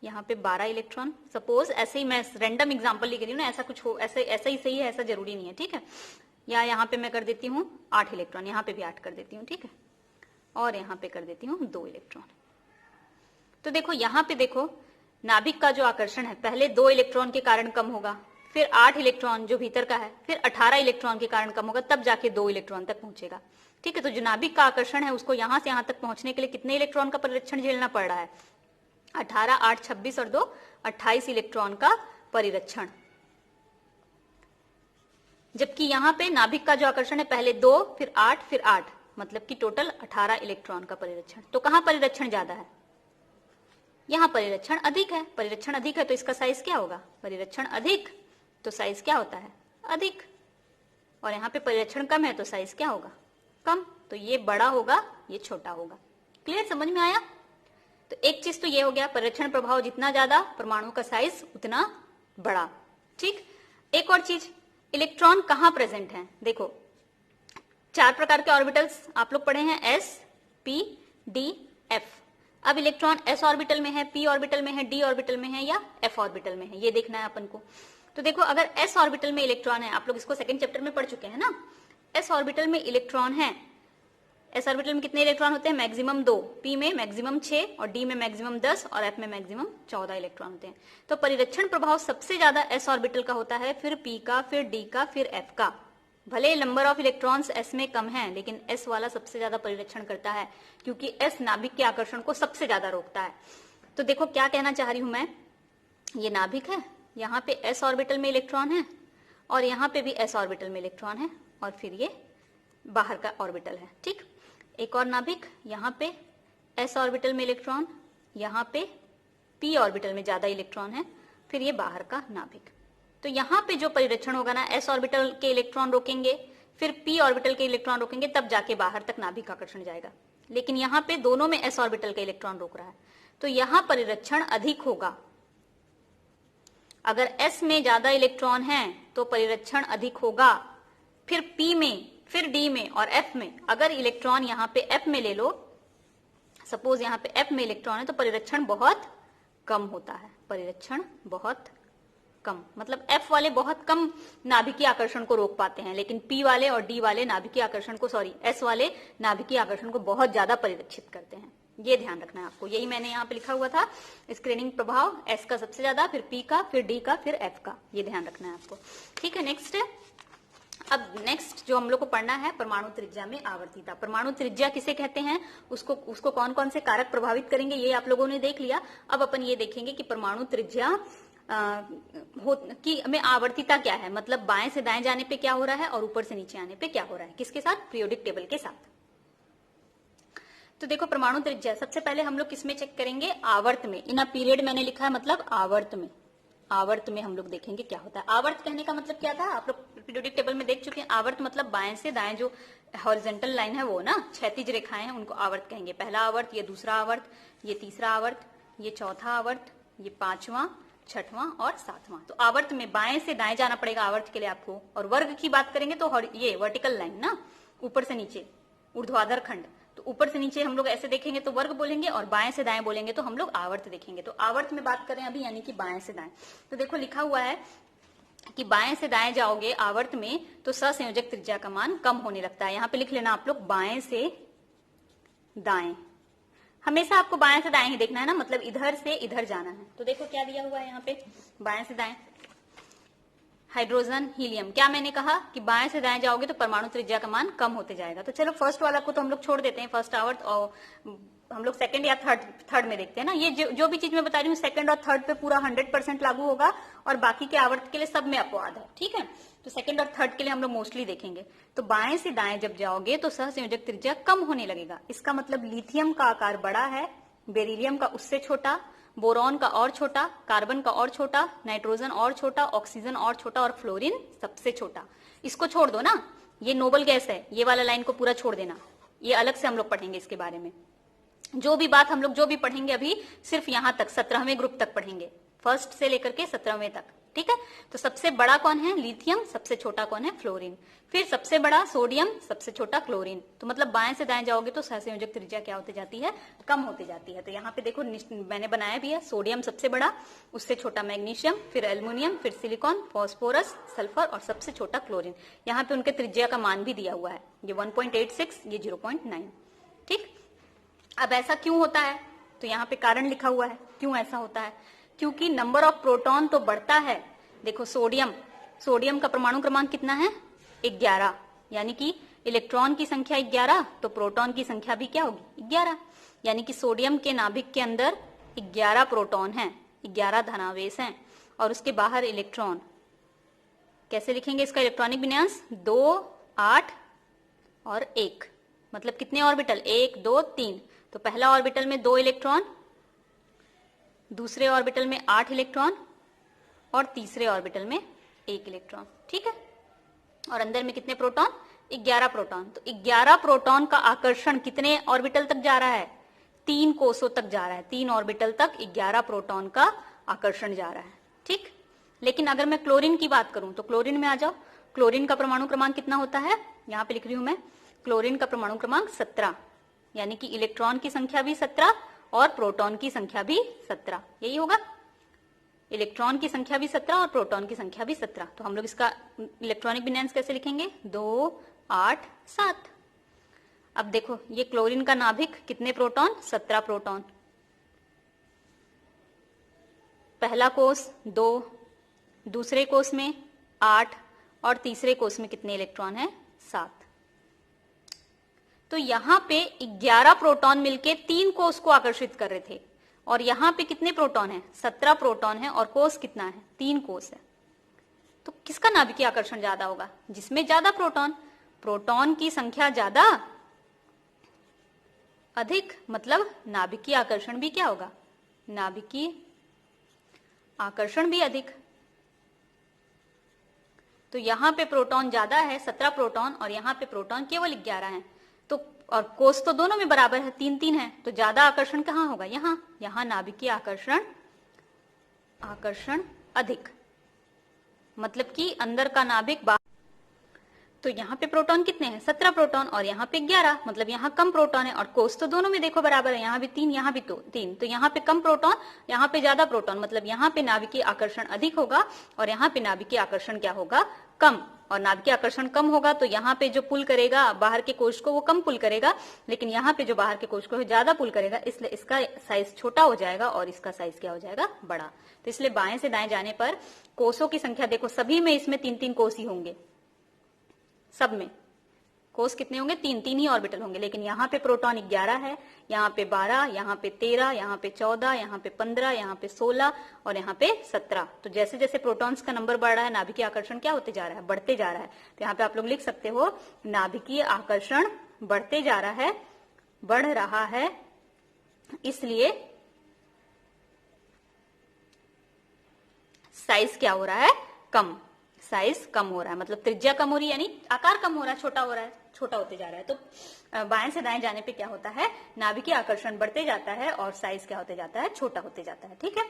यहाँ पे 12 इलेक्ट्रॉन। सपोज ऐसे ही मैं रैंडम एग्जांपल लिख रही हूँ ना, ऐसा कुछ हो, ऐसा ही सही है, ऐसा जरूरी नहीं है। ठीक है, या यहाँ पे मैं कर देती हूँ 8 इलेक्ट्रॉन, यहाँ पे भी 8 कर देती हूँ। ठीक है, और यहाँ पे कर देती हूँ 2 इलेक्ट्रॉन। तो देखो यहाँ पे देखो नाभिक का जो आकर्षण है पहले 2 इलेक्ट्रॉन के कारण कम होगा, फिर 8 इलेक्ट्रॉन जो भीतर का है, फिर 18 इलेक्ट्रॉन के कारण कम होगा, तब जाके 2 इलेक्ट्रॉन तक पहुंचेगा। ठीक है, तो जो नाभिक का आकर्षण है उसको यहां से यहां तक पहुंचने के लिए कितने इलेक्ट्रॉन का परिरक्षण झेलना पड़ रहा है? 18, 8, 26 और 2 28 इलेक्ट्रॉन का परिरक्षण। जबकि यहाँ पे नाभिक का जो आकर्षण है पहले 2 फिर 8 फिर 8, मतलब कि टोटल 18 इलेक्ट्रॉन का परिरक्षण। तो कहां परिरक्षण ज्यादा है? यहाँ परिरक्षण अधिक है। परिरक्षण अधिक है तो इसका साइज क्या होगा? परिरक्षण अधिक तो साइज क्या होता है? अधिक। और यहाँ पे परिरक्षण कम है तो साइज क्या होगा? कम। तो ये बड़ा होगा, ये छोटा होगा। क्लियर, समझ में आया? तो एक चीज तो ये हो गया, परिरक्षण प्रभाव जितना ज्यादा परमाणु का साइज उतना बड़ा। ठीक, एक और चीज, इलेक्ट्रॉन कहां प्रेजेंट है? देखो 4 प्रकार के ऑर्बिटल्स आप लोग पढ़े हैं, s, p, d, f। अब इलेक्ट्रॉन s ऑर्बिटल में है, p ऑर्बिटल में है, d ऑर्बिटल में है या f ऑर्बिटल में है, ये देखना है अपन को। तो देखो अगर s ऑर्बिटल में इलेक्ट्रॉन है, आप लोग इसको सेकंड चैप्टर में पढ़ चुके हैं ना, s ऑर्बिटल में इलेक्ट्रॉन है। s ऑर्बिटल में कितने इलेक्ट्रॉन होते हैं? मैक्सिमम 2, p में मैक्सिमम 6 और d में मैक्सिमम 10 और f में मैक्सिमम 14 इलेक्ट्रॉन होते हैं। तो परिरक्षण प्रभाव सबसे ज्यादा s ऑर्बिटल का होता है, फिर p का, फिर d का, फिर f का। भले नंबर ऑफ इलेक्ट्रॉन्स s में कम है, लेकिन s वाला सबसे ज्यादा परिरक्षण करता है, क्योंकि s नाभिक के आकर्षण को सबसे ज्यादा रोकता है। तो देखो क्या कहना चाह रही हूं मैं, ये नाभिक है, यहाँ पे s ऑर्बिटल में इलेक्ट्रॉन है और यहाँ पे भी s ऑर्बिटल में इलेक्ट्रॉन है और फिर ये बाहर का ऑर्बिटल है। ठीक, एक और नाभिक, यहाँ पे s ऑर्बिटल में इलेक्ट्रॉन, यहाँ पे p ऑर्बिटल में ज्यादा इलेक्ट्रॉन है, फिर ये बाहर का नाभिक। तो यहाँ पे जो परिरक्षण होगा ना, s ऑर्बिटल के इलेक्ट्रॉन रोकेंगे, फिर p ऑर्बिटल के इलेक्ट्रॉन रोकेंगे, तब जाके बाहर तक नाभिक आकर्षण जाएगा। लेकिन यहाँ पे दोनों में s ऑर्बिटल का इलेक्ट्रॉन रोक रहा है, तो यहाँ परिरक्षण अधिक होगा। अगर s में ज्यादा इलेक्ट्रॉन है तो परिरक्षण अधिक होगा, फिर p में, फिर d में और f में। अगर इलेक्ट्रॉन यहाँ पे f में ले लो, सपोज यहाँ पे f में इलेक्ट्रॉन है, तो परिरक्षण बहुत कम होता है। परिरक्षण बहुत कम, मतलब f वाले बहुत कम नाभिकीय आकर्षण को रोक पाते हैं, लेकिन p वाले और d वाले नाभिकीय आकर्षण को, s वाले नाभिकीय आकर्षण को बहुत ज्यादा परिरक्षित करते हैं। ये ध्यान रखना है आपको, यही मैंने यहाँ पे लिखा हुआ था, स्क्रीनिंग प्रभाव s का सबसे ज्यादा, फिर p का, फिर d का, फिर f का। ये ध्यान रखना है आपको। ठीक है, नेक्स्ट है, अब नेक्स्ट जो हम लोग को पढ़ना है, परमाणु त्रिज्या में आवर्तीता। परमाणु त्रिज्या किसे कहते हैं, उसको कौन कौन से कारक प्रभावित करेंगे, ये आप लोगों ने देख लिया। अब अपन ये देखेंगे कि परमाणु त्रिज्या कि में आवर्तीता क्या है, मतलब बाएं से दाएं जाने पे क्या हो रहा है और ऊपर से नीचे आने पे क्या हो रहा है, किसके साथ? पीरियोडिक टेबल के साथ। तो देखो परमाणु त्रिज्या सबसे पहले हम लोग किसमें चेक करेंगे? आवर्त में। इन अ पीरियड मैंने लिखा है, मतलब आवर्त में। आवर्त में हम लोग देखेंगे क्या होता है। आवर्त कहने का मतलब क्या था, आप लोग पीरियोडिक टेबल में देख चुके हैं। आवर्त मतलब बाएं से दाएं जो हॉरिजॉन्टल लाइन है वो ना, क्षैतिज रेखाएं हैं, उनको आवर्त कहेंगे। पहला आवर्त, ये दूसरा आवर्त, ये तीसरा आवर्त, ये चौथा आवर्त, ये 5वां, 6वां और 7वां। तो आवर्त में बाएं से दाएं जाना पड़ेगा आवर्त के लिए आपको। और वर्ग की बात करेंगे तो ये वर्टिकल लाइन ना, ऊपर से नीचे, ऊर्ध्वाधर खंड। तो ऊपर से नीचे हम लोग ऐसे देखेंगे तो वर्ग बोलेंगे, और बाएं से दाएं बोलेंगे तो हम लोग आवर्त देखेंगे। तो आवर्त में बात करें अभी, यानी कि बाएं से दाएं। तो देखो लिखा हुआ है कि बाएं से दाएं जाओगे आवर्त में तो सहसंयोजक त्रिज्या का मान कम होने लगता है। यहाँ पे लिख लेना आप लोग, बाएं से दाएं। हमेशा आपको बाएं से दाएं ही देखना है ना, मतलब इधर से इधर जाना है। तो देखो क्या दिया हुआ है यहाँ पे, बाएं से दाएं। Hydrogen, helium. क्या मैंने कहा कि बाएं से दाएं जाओगे तो परमाणु त्रिज्या का मान कम होते जाएगा। तो चलो फर्स्ट वाला को तो हम लोग छोड़ देते हैं, फर्स्ट आवर्त, और हम लोग सेकंड या थर्ड में देखते हैं ना। ये जो भी चीज मैं बता रही हूँ सेकंड और थर्ड पे पूरा 100% लागू होगा, और बाकी के आवर्त के लिए सब में अपवाद है, ठीक है। तो सेकंड और थर्ड के लिए हम लोग मोस्टली देखेंगे। तो बाएं से दाएं जब जाओगे तो सहसंयोजक त्रिज्या कम होने लगेगा। इसका मतलब लिथियम का आकार बड़ा है, बेरिलियम का उससे छोटा, बोरॉन का और छोटा, कार्बन का और छोटा, नाइट्रोजन और छोटा, ऑक्सीजन और छोटा, और फ्लोरीन सबसे छोटा। इसको छोड़ दो ना, ये नोबल गैस है, ये वाला लाइन को पूरा छोड़ देना, ये अलग से हम लोग पढ़ेंगे इसके बारे में। जो भी बात हम लोग जो भी पढ़ेंगे अभी सिर्फ यहां तक 17वें ग्रुप तक पढ़ेंगे, फर्स्ट से लेकर के 17वें तक, ठीक है। तो सबसे बड़ा कौन है? लिथियम। सबसे छोटा कौन है? फ्लोरीन। फिर सबसे बड़ा सोडियम, सबसे छोटा क्लोरीन। तो मतलब बाएं से दाएं जाओगे तो सहसंयोजक त्रिज्या क्या होती जाती है? कम होती जाती है। तो यहाँ पे देखो मैंने बनाया भी है, सोडियम सबसे बड़ा, उससे छोटा मैग्नीशियम, फिर एल्युमिनियम, फिर सिलिकॉन, फास्फोरस, सल्फर, और सबसे छोटा क्लोरीन। यहाँ पे उनके त्रिज्या का मान भी दिया हुआ है, ये 1.86, ये 0.9, ठीक। अब ऐसा क्यों होता है? तो यहाँ पे कारण लिखा हुआ है क्यों ऐसा होता है। क्योंकि नंबर ऑफ प्रोटॉन तो बढ़ता है। देखो सोडियम का परमाणु क्रमांक कितना है? 11, यानी कि इलेक्ट्रॉन की संख्या 11, तो प्रोटॉन की संख्या भी क्या होगी? 11। यानी कि सोडियम के नाभिक के अंदर 11 प्रोटॉन हैं, 11 धनावेश हैं, और उसके बाहर इलेक्ट्रॉन। कैसे लिखेंगे इसका इलेक्ट्रॉनिक विन्यास? 2, 8 और 1, मतलब कितने ऑर्बिटल? 1, 2, 3। तो पहला ऑर्बिटल में 2 इलेक्ट्रॉन, दूसरे ऑर्बिटल में 8 इलेक्ट्रॉन, और तीसरे ऑर्बिटल में 1 इलेक्ट्रॉन, ठीक है। और अंदर में कितने प्रोटॉन? 11 प्रोटॉन। तो 11 प्रोटॉन का आकर्षण कितने ऑर्बिटल तक जा रहा है? 3 कोसों तक जा रहा है। 3 ऑर्बिटल तक 11 प्रोटॉन का आकर्षण जा रहा है, ठीक। लेकिन अगर मैं क्लोरीन की बात करूं तो क्लोरीन में आ जाओ। क्लोरीन का परमाणु क्रमांक कितना होता है? यहां पे लिख रही हूं मैं, क्लोरीन का परमाणु क्रमांक 17, यानी कि इलेक्ट्रॉन की संख्या भी 17 और प्रोटॉन की संख्या भी 17, यही होगा। इलेक्ट्रॉन की संख्या भी 17 और प्रोटॉन की संख्या भी 17। तो हम लोग इसका इलेक्ट्रॉनिक विन्यास कैसे लिखेंगे? 2, 8, 7। अब देखो ये क्लोरीन का नाभिक, कितने प्रोटॉन? 17 प्रोटॉन। पहला कोष 2, दूसरे कोष में 8, और तीसरे कोष में कितने इलेक्ट्रॉन है? 7। तो यहां पे 11 प्रोटॉन मिलके 3 कोष को आकर्षित कर रहे थे, और यहां पे कितने प्रोटॉन है? 17 प्रोटॉन है, और कोष कितना है? 3 कोष है। तो किसका नाभिकीय आकर्षण ज्यादा होगा? जिसमें ज्यादा प्रोटॉन। प्रोटॉन की संख्या ज्यादा, अधिक, मतलब नाभिकीय आकर्षण भी क्या होगा? नाभिकीय आकर्षण भी अधिक। तो यहां पे प्रोटॉन ज्यादा है, 17 प्रोटॉन, और यहां पे प्रोटॉन केवल 11 है। तो और कोष तो दोनों में बराबर है, 3-3 है। तो ज्यादा आकर्षण कहाँ होगा? यहाँ नाभिकीय आकर्षण अधिक, मतलब कि अंदर का नाभिक बाहर। तो यहाँ पे प्रोटॉन कितने हैं? 17 प्रोटॉन, और यहाँ पे 11, मतलब यहाँ कम प्रोटॉन है। और कोष तो दोनों में देखो बराबर है, यहाँ भी 3, यहाँ भी 3। तो यहाँ पे कम प्रोटॉन, यहाँ पे ज्यादा प्रोटॉन, मतलब यहाँ पे नाभिकीय आकर्षण अधिक होगा, और यहाँ पे नाभिकीय आकर्षण क्या होगा? कम। और नाभिकीय आकर्षण कम होगा तो यहाँ पे जो पुल करेगा बाहर के कोष को वो कम पुल करेगा, लेकिन यहाँ पे जो बाहर के कोष को ज्यादा पुल करेगा, इसलिए इसका साइज छोटा हो जाएगा और इसका साइज क्या हो जाएगा? बड़ा। तो इसलिए बाएं से दाएं जाने पर कोषों की संख्या देखो, सभी में इसमें 3-3 कोष ही होंगे, सब में कोष कितने होंगे? 3-3 ही ऑर्बिटल होंगे। लेकिन यहाँ पे प्रोटॉन 11 है, यहाँ पे 12, यहाँ पे 13, यहाँ पे 14, यहाँ पे 15, यहाँ पे 16, और यहाँ पे 17। तो जैसे जैसे प्रोटॉन्स का नंबर बढ़ रहा है, नाभिकीय आकर्षण क्या होते जा रहा है? बढ़ते जा रहा है। तो यहाँ पे आप लोग लिख सकते हो, नाभिकीय आकर्षण बढ़ते जा रहा है, बढ़ रहा है, इसलिए साइज क्या हो रहा है? कम। साइज कम हो रहा है, मतलब त्रिज्या कम हो रही है, यानी आकार कम हो रहा है, छोटा हो रहा है, छोटा होते जा रहा है। तो बाएं से दाएं जाने पे क्या होता है? नाभिकीय आकर्षण बढ़ते जाता है और साइज क्या होते जाता है? छोटा होते जाता है, ठीक है।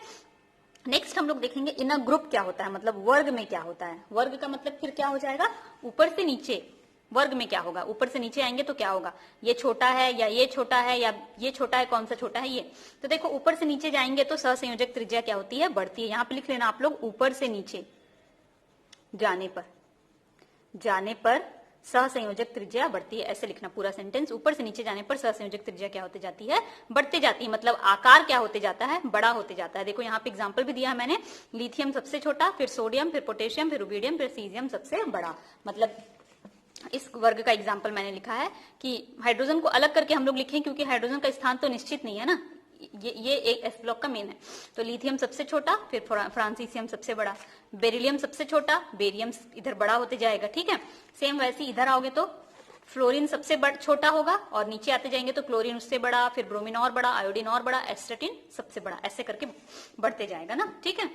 नेक्स्ट हम लोग देखेंगे इन ग्रुप क्या होता है, मतलब वर्ग में क्या होता है। वर्ग का मतलब फिर क्या हो जाएगा? ऊपर से नीचे। वर्ग में क्या होगा? ऊपर से नीचे आएंगे तो क्या होगा? ये छोटा है या ये छोटा है या ये छोटा है, कौन सा छोटा है? ये। तो देखो ऊपर से नीचे जाएंगे तो सहसंयोजक त्रिज्या क्या होती है? बढ़ती है। यहाँ पे लिख लेना आप लोग, ऊपर से नीचे जाने पर सहसंयोजक त्रिज्या बढ़ती है, ऐसे लिखना पूरा सेंटेंस। ऊपर से नीचे जाने पर सहसंयोजक त्रिज्या क्या होते जाती है, बढ़ते जाती है, मतलब आकार क्या होते जाता है, बड़ा होते जाता है। देखो यहाँ पे एग्जांपल भी दिया है मैंने, लिथियम सबसे छोटा, फिर सोडियम, फिर पोटेशियम, फिर रुबिडियम, फिर सीजियम सबसे बड़ा। मतलब इस वर्ग का एग्जाम्पल मैंने लिखा है कि हाइड्रोजन को अलग करके हम लोग लिखें, क्योंकि हाइड्रोजन का स्थान तो निश्चित नहीं है ना, ये एक एस ब्लॉक का मेन है। तो लिथियम सबसे छोटा, फिर फ्रांसीसियम सबसे बड़ा, बेरिलियम सबसे छोटा, बेरियम इधर बड़ा होते जाएगा, ठीक है। सेम वैसे इधर आओगे तो फ्लोरीन सबसे छोटा होगा, और नीचे आते जाएंगे तो क्लोरीन उससे बड़ा, फिर ब्रोमीन और बड़ा, आयोडीन और बड़ा, एस्टेटिन सबसे बड़ा, ऐसे करके बढ़ते जाएगा ना, ठीक है।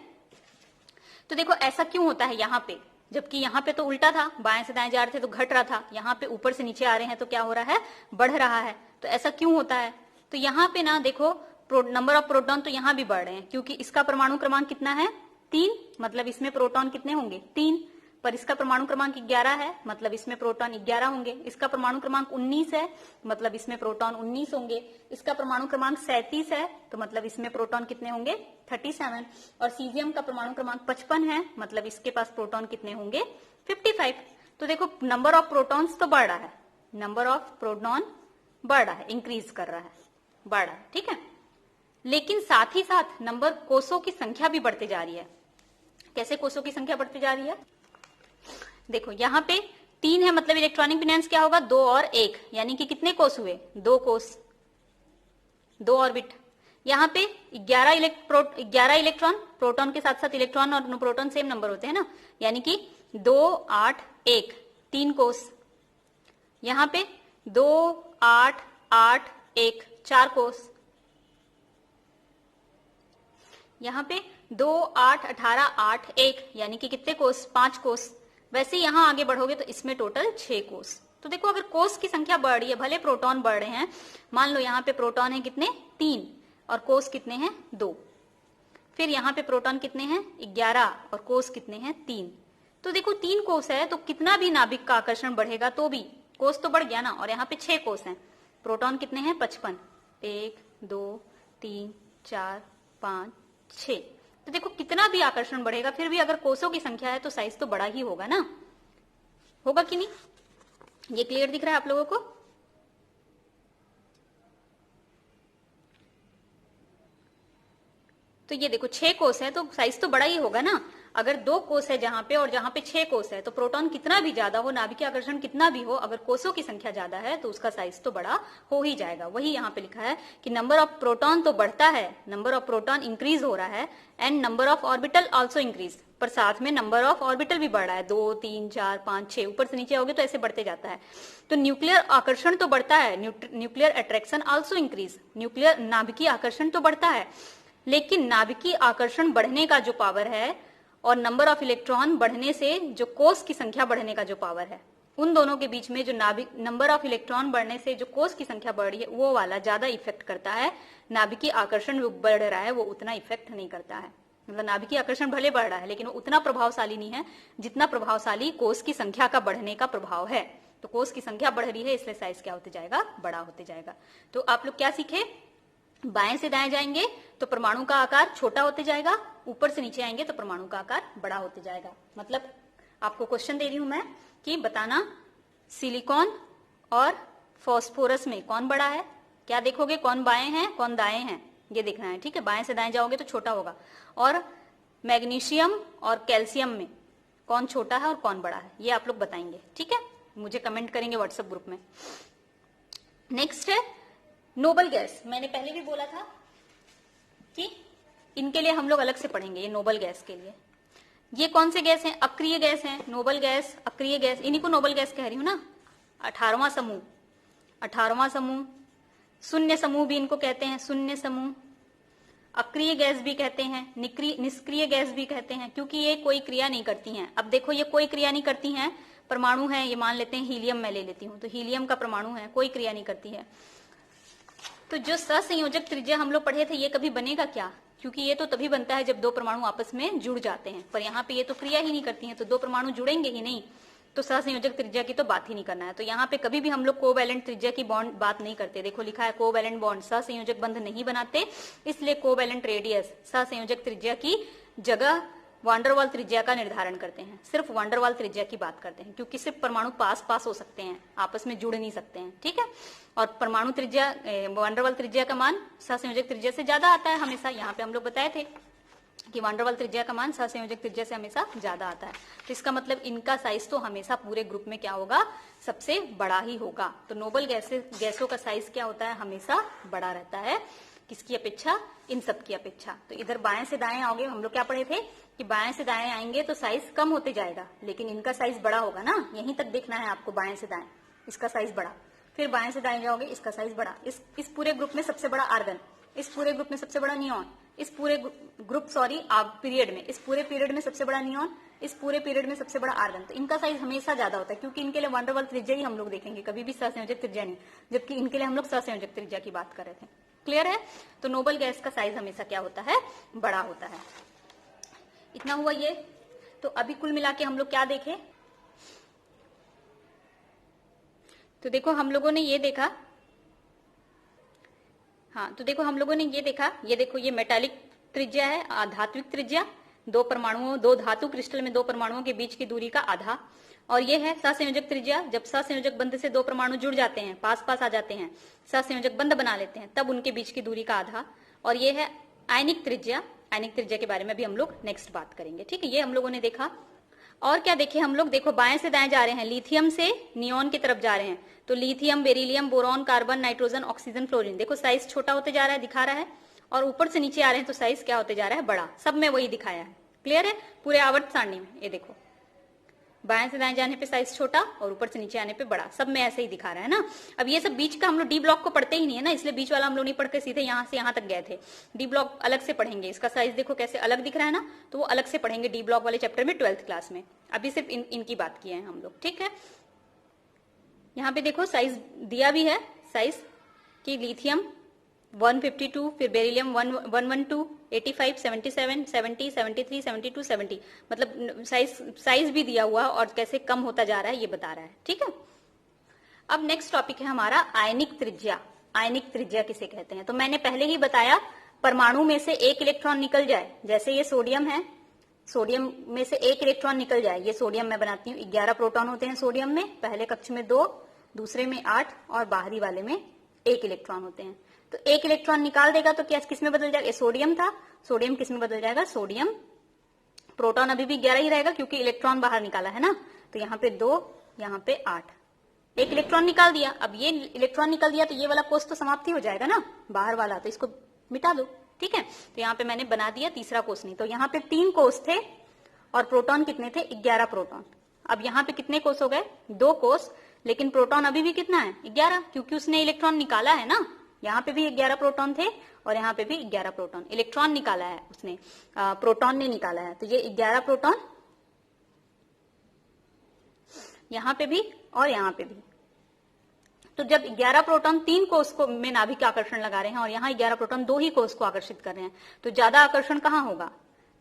तो देखो ऐसा क्यों होता है यहाँ पे, जबकि यहाँ पे तो उल्टा था, बाएं से दाएं जा रहे थे तो घट रहा था, यहाँ पे ऊपर से नीचे आ रहे हैं तो क्या हो रहा है, बढ़ रहा है। तो ऐसा क्यों होता है, तो यहाँ पे ना देखो नंबर ऑफ प्रोटॉन तो यहाँ भी बढ़ रहे हैं, क्योंकि इसका परमाणु क्रमांक कितना है 3, मतलब इसमें प्रोटॉन कितने होंगे 3, पर इसका परमाणु क्रमांक 11 है, मतलब इसमें प्रोटॉन 11 होंगे। इसका परमाणु क्रमांक 19 है, मतलब इसमें प्रोटॉन 19 होंगे। इसका परमाणु क्रमांक 37 है, तो मतलब इसमें प्रोटॉन कितने होंगे 37। और सीजियम का परमाणु क्रमांक 55 है, मतलब इसके पास प्रोटॉन कितने होंगे 55। तो देखो नंबर ऑफ प्रोटॉन्स तो बढ़ रहा है, नंबर ऑफ प्रोटॉन बढ़ रहा है, इंक्रीज कर रहा है, बढ़ रहा है, ठीक है। लेकिन साथ ही साथ नंबर कोषों की संख्या भी बढ़ती जा रही है। कैसे कोषों की संख्या बढ़ती जा रही है, देखो यहाँ पे 3 है, मतलब इलेक्ट्रॉनिक बिनेंस क्या होगा 2 और 1, यानी कि कितने कोष हुए 2 कोष, 2 ऑर्बिट। यहाँ पे 11 इलेक्ट्रॉन, प्रोटॉन के साथ साथ इलेक्ट्रॉन और प्रोटॉन सेम नंबर होते हैं ना, यानी कि 2 8 1 3 कोष। यहाँ पे 2 8 8 1 4 कोष। यहाँ पे 2 8 18 8 1, यानी कि कितने कोष 5 कोष। वैसे यहाँ आगे बढ़ोगे तो इसमें टोटल 6 कोष। तो देखो अगर कोष की संख्या बढ़ रही है, भले प्रोटॉन बढ़ रहे हैं, मान लो यहाँ पे प्रोटॉन है कितने 3 और कोष कितने हैं 2, फिर यहाँ पे प्रोटॉन कितने हैं 11 और कोष कितने हैं 3। तो देखो 3 कोष है तो कितना भी नाभिक का आकर्षण बढ़ेगा तो भी कोष तो बढ़ गया ना, और यहाँ पे 6 कोष हैं, प्रोटॉन कितने हैं 55, 1 2 3 4 5 6। तो देखो कितना भी आकर्षण बढ़ेगा, फिर भी अगर कोषों की संख्या है तो साइज तो बड़ा ही होगा ना, होगा कि नहीं। ये क्लियर दिख रहा है आप लोगों को। तो ये देखो 6 कोष है तो साइज तो बड़ा ही होगा ना। अगर 2 कोष है जहां पे और जहां पे 6 कोष है, तो प्रोटॉन कितना भी ज्यादा हो, नाभिकीय आकर्षण कितना भी हो, अगर कोषों की संख्या ज्यादा है तो उसका साइज तो बड़ा हो ही जाएगा। वही यहाँ पे लिखा है कि नंबर ऑफ प्रोटॉन तो बढ़ता है, नंबर ऑफ प्रोटॉन इंक्रीज हो रहा है, and number of orbital also increase, पर साथ में नंबर ऑफ ऑर्बिटल भी बढ़ रहा है, 2 3 4 5 6, ऊपर से नीचे आओगे तो ऐसे बढ़ते जाता है। तो न्यूक्लियर आकर्षण तो बढ़ता है, nuclear attraction also increase, nuclear नाभिकीय आकर्षण तो बढ़ता है, लेकिन नाभिकीय आकर्षण बढ़ने का जो पावर है और नंबर ऑफ इलेक्ट्रॉन बढ़ने से जो कोष की संख्या बढ़ने का जो पावर है, उन दोनों के बीच में जो नंबर ऑफ इलेक्ट्रॉन बढ़ने से जो कोष की संख्या बढ़ रही है वो वाला ज्यादा इफेक्ट करता है। नाभिकीय आकर्षण जो बढ़ रहा है वो उतना इफेक्ट नहीं करता है, मतलब नाभिकीय आकर्षण भले बढ़ रहा है लेकिन वो उतना प्रभावशाली नहीं है जितना प्रभावशाली कोष की संख्या का बढ़ने का प्रभाव है। तो कोष की संख्या बढ़ रही है इसलिए साइज क्या होते जाएगा, बड़ा होते जाएगा। तो आप लोग क्या सीखे, बाएं से दाएं जाएंगे तो परमाणु का आकार छोटा होते जाएगा, ऊपर से नीचे आएंगे तो परमाणु का आकार बड़ा होते जाएगा। मतलब आपको क्वेश्चन दे रही हूं मैं कि बताना सिलिकॉन और फास्फोरस में कौन बड़ा है। क्या देखोगे, कौन बाएं हैं कौन दाएं हैं, ये देखना है, ठीक है। बाएं से दाएं जाओगे तो छोटा होगा। और मैग्नीशियम और कैल्शियम में कौन छोटा है और कौन बड़ा है, ये आप लोग बताएंगे, ठीक है। मुझे कमेंट करेंगे व्हाट्सएप ग्रुप में। नेक्स्ट है नोबल गैस। मैंने पहले भी बोला था कि इनके लिए हम लोग अलग से पढ़ेंगे, ये नोबल गैस के लिए। ये कौन से गैस हैं, अक्रिय गैस हैं, नोबल गैस, अक्रिय गैस, इन्हीं को नोबल गैस कह रही हूं ना। 18वां समूह, 18वां समूह, शून्य समूह भी इनको कहते हैं, शून्य समूह, अक्रिय गैस भी कहते हैं, निष्क्रिय गैस भी कहते हैं, क्योंकि ये कोई क्रिया नहीं करती हैं। अब देखो ये कोई क्रिया नहीं करती हैं, परमाणु है, ये मान लेते हैं हीलियम मैं ले लेती हूँ, तो हीलियम का परमाणु है, कोई क्रिया नहीं करती है। तो जो सहसंयोजक त्रिज्या हम लोग पढ़े थे ये कभी बनेगा क्या, क्योंकि ये तो तभी बनता है जब 2 परमाणु आपस में जुड़ जाते हैं, पर यहाँ पे ये तो क्रिया ही नहीं करती हैं, तो 2 परमाणु जुड़ेंगे ही नहीं, तो सहसंयोजक त्रिज्या की तो बात ही नहीं करना है। तो यहाँ पे कभी भी हम लोग कोवैलेंट त्रिज्या की बॉन्ड बात नहीं करते। देखो लिखा है कोवैलेंट बॉन्ड, सहसंयोजक बंध नहीं बनाते, इसलिए कोवैलेंट रेडियस सहसंयोजक त्रिज्या की जगह वान डेर वाल त्रिज्या का निर्धारण करते हैं, सिर्फ वान डेर वाल त्रिज्या की बात करते हैं, क्योंकि सिर्फ परमाणु पास पास हो सकते हैं, आपस में जुड़ नहीं सकते हैं, ठीक है। और परमाणु त्रिज्या वान डेर वाल त्रिज्या का मान सहसंयोजक त्रिज्या से ज्यादा आता है हमेशा। यहाँ पे हम लोग बताए थे कि वान डेर वाल त्रिज्या का मान सहसंयोजक त्रिज्या से हमेशा ज्यादा आता है। तो इसका मतलब इनका साइज तो हमेशा पूरे ग्रुप में क्या होगा, सबसे बड़ा ही होगा। तो नोबल गैसों का साइज क्या होता है, हमेशा बड़ा रहता है। किसकी अपेक्षा, इन सब की अपेक्षा। तो इधर बाएं से दाएं आओगे, हम लोग क्या पढ़े थे कि बाएं से दाएं आएंगे तो साइज कम होते जाएगा, लेकिन इनका साइज बड़ा होगा ना, यहीं तक देखना है आपको, बाएं से दाएं इसका साइज बड़ा, फिर बाएं से दाएं जाओगे इसका साइज बड़ा। इस पूरे ग्रुप में सबसे बड़ा आर्गन, इस पूरे ग्रुप में सबसे बड़ा नियॉन, इस पूरे ग्रुप पीरियड में, इस पूरे पीरियड में सबसे बड़ा नियॉन, इस पूरे पीरियड में सबसे बड़ा आर्गन। तो इनका साइज हमेशा ज्यादा होता है, क्योंकि इनके लिए वान डेर वाल त्रिज्या ही हम लोग देखेंगे, कभी भी सहसंयोजक त्रिज्या नहीं, जबकि इनके लिए हम लोग सहसंयोजक त्रिज्या की बात कर रहे थे। क्लियर है। तो नोबल गैस का साइज हमेशा क्या होता है, बड़ा होता है। इतना हुआ ये। तो अभी कुल मिला के हम लोग क्या देखे, तो देखो हम लोगों ने ये देखा, हाँ तो देखो हम लोगों ने ये देखा, ये देखो ये मेटालिक त्रिज्या है, धात्विक त्रिज्या, दो धातु क्रिस्टल में 2 परमाणुओं के बीच की दूरी का आधा। और ये है सहसंयोजक त्रिज्या, जब सहसंयोजक बंध से 2 परमाणु जुड़ जाते हैं, पास पास आ जाते हैं, सहसंयोजक बंध बना लेते हैं, तब उनके बीच की दूरी का आधा। और ये है आयनिक त्रिज्या, आयनिक त्रिज्या के बारे में भी हम लोग नेक्स्ट बात करेंगे, ठीक है। ये हम लोगों ने देखा। और क्या देखे हम लोग, देखो बाएं से दाएं जा रहे हैं, लिथियम से नियॉन की तरफ जा रहे हैं, तो lithium, beryllium, boron, carbon, nitrogen, oxygen, fluorine, देखो साइज छोटा होते जा रहा है, दिखा रहा है। और ऊपर से नीचे आ रहे हैं तो साइज क्या होते जा रहा है, बड़ा। सब में वही दिखाया है। क्लियर है, पूरे आवर्त सारणी में ये देखो, बाएं से दाएं जाने पे साइज छोटा और ऊपर से नीचे आने पे बड़ा, सब में ऐसे ही दिखा रहा है ना। अब ये सब बीच का हम लोग डी ब्लॉक को पढ़ते ही नहीं है ना, इसलिए बीच वाला हम लोग नहीं पढ़ के सीधे यहाँ से यहाँ तक गए थे। डी ब्लॉक अलग से पढ़ेंगे, इसका साइज देखो कैसे अलग दिख रहा है ना, तो वो अलग से पढ़ेंगे डी ब्लॉक वाले चैप्टर में 12th क्लास में। अभी सिर्फ इनकी बात किए हैं हम लोग, ठीक है। यहाँ पे देखो साइज दिया भी है, साइज की लिथियम 152, फिर बेरिलियम 112, 85, 77, 70, 73, 72, 70, मतलब साइज भी दिया हुआ और कैसे कम होता जा रहा है ये बता रहा है, ठीक है। अब नेक्स्ट टॉपिक है हमारा आयनिक त्रिज्या। आयनिक त्रिज्या किसे कहते हैं, तो मैंने पहले ही बताया, परमाणु में से 1 इलेक्ट्रॉन निकल जाए, जैसे ये सोडियम है, सोडियम में से 1 इलेक्ट्रॉन निकल जाए, ये सोडियम मैं बनाती हूँ, 11 प्रोटॉन होते हैं सोडियम में, पहले कक्ष में 2, दूसरे में 8 और बाहरी वाले में 1 इलेक्ट्रॉन होते हैं। तो 1 इलेक्ट्रॉन निकाल देगा तो क्या किस में बदल जाएगा, सोडियम था, सोडियम किस में बदल जाएगा, सोडियम, प्रोटॉन अभी भी 11 ही रहेगा क्योंकि इलेक्ट्रॉन बाहर निकाला है ना, तो यहाँ पे 2, यहाँ पे 8, 1 इलेक्ट्रॉन निकाल दिया। अब ये इलेक्ट्रॉन निकल दिया तो ये वाला कोष तो समाप्ति हो जाएगा ना, बाहर वाला, तो इसको मिटा दो, ठीक है। तो यहाँ पे मैंने बना दिया तीसरा कोष नहीं, तो यहाँ पे 3 कोष थे और प्रोटॉन कितने थे, 11 प्रोटॉन। अब यहाँ पे कितने कोष हो गए, 2 कोष, लेकिन प्रोटॉन अभी भी कितना है, 11, क्योंकि उसने इलेक्ट्रॉन निकाला है ना। यहाँ पे भी 11 प्रोटॉन थे और यहाँ पे भी 11 प्रोटॉन, इलेक्ट्रॉन निकाला है उसने, प्रोटॉन ने निकाला है, तो ये 11 प्रोटॉन यहाँ पे भी और यहाँ पे भी। तो जब 11 प्रोटॉन 3 कोष को में नाभिक आकर्षण लगा रहे हैं और यहाँ 11 प्रोटॉन 2 ही कोष को आकर्षित कर रहे हैं, तो ज्यादा आकर्षण कहाँ होगा,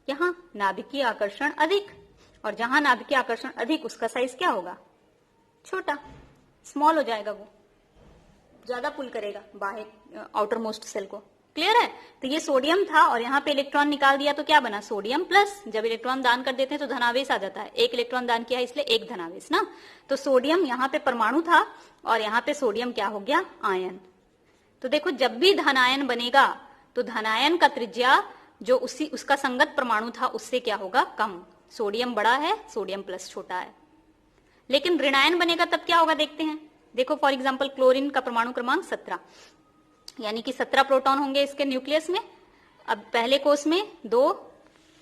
यहाँ नाभिकीय आकर्षण अधिक, और जहां नाभिकीय आकर्षण अधिक उसका साइज क्या होगा, छोटा, स्मॉल हो जाएगा, वो ज्यादा पुल करेगा बाहर आउटर मोस्ट सेल को। क्लियर है। तो ये सोडियम था और यहाँ पे इलेक्ट्रॉन निकाल दिया तो क्या बना, सोडियम प्लस। जब इलेक्ट्रॉन दान कर देते हैं तो धनावेश आ जाता है, 1 इलेक्ट्रॉन दान किया है इसलिए 1 धनावेश ना। तो सोडियम यहाँ पे परमाणु था और यहाँ पे सोडियम क्या हो गया, आयन। तो देखो जब भी धनायन बनेगा तो धनायन का त्रिज्या जो उसका संगत परमाणु था उससे क्या होगा, कम। सोडियम बड़ा है, सोडियम प्लस छोटा है। लेकिन ऋणायन बनेगा तब क्या होगा, देखते हैं। देखो फॉर एग्जाम्पल क्लोरीन का परमाणु क्रमांक 17, यानी कि 17 प्रोटॉन होंगे इसके न्यूक्लियस में। अब पहले कोष में 2,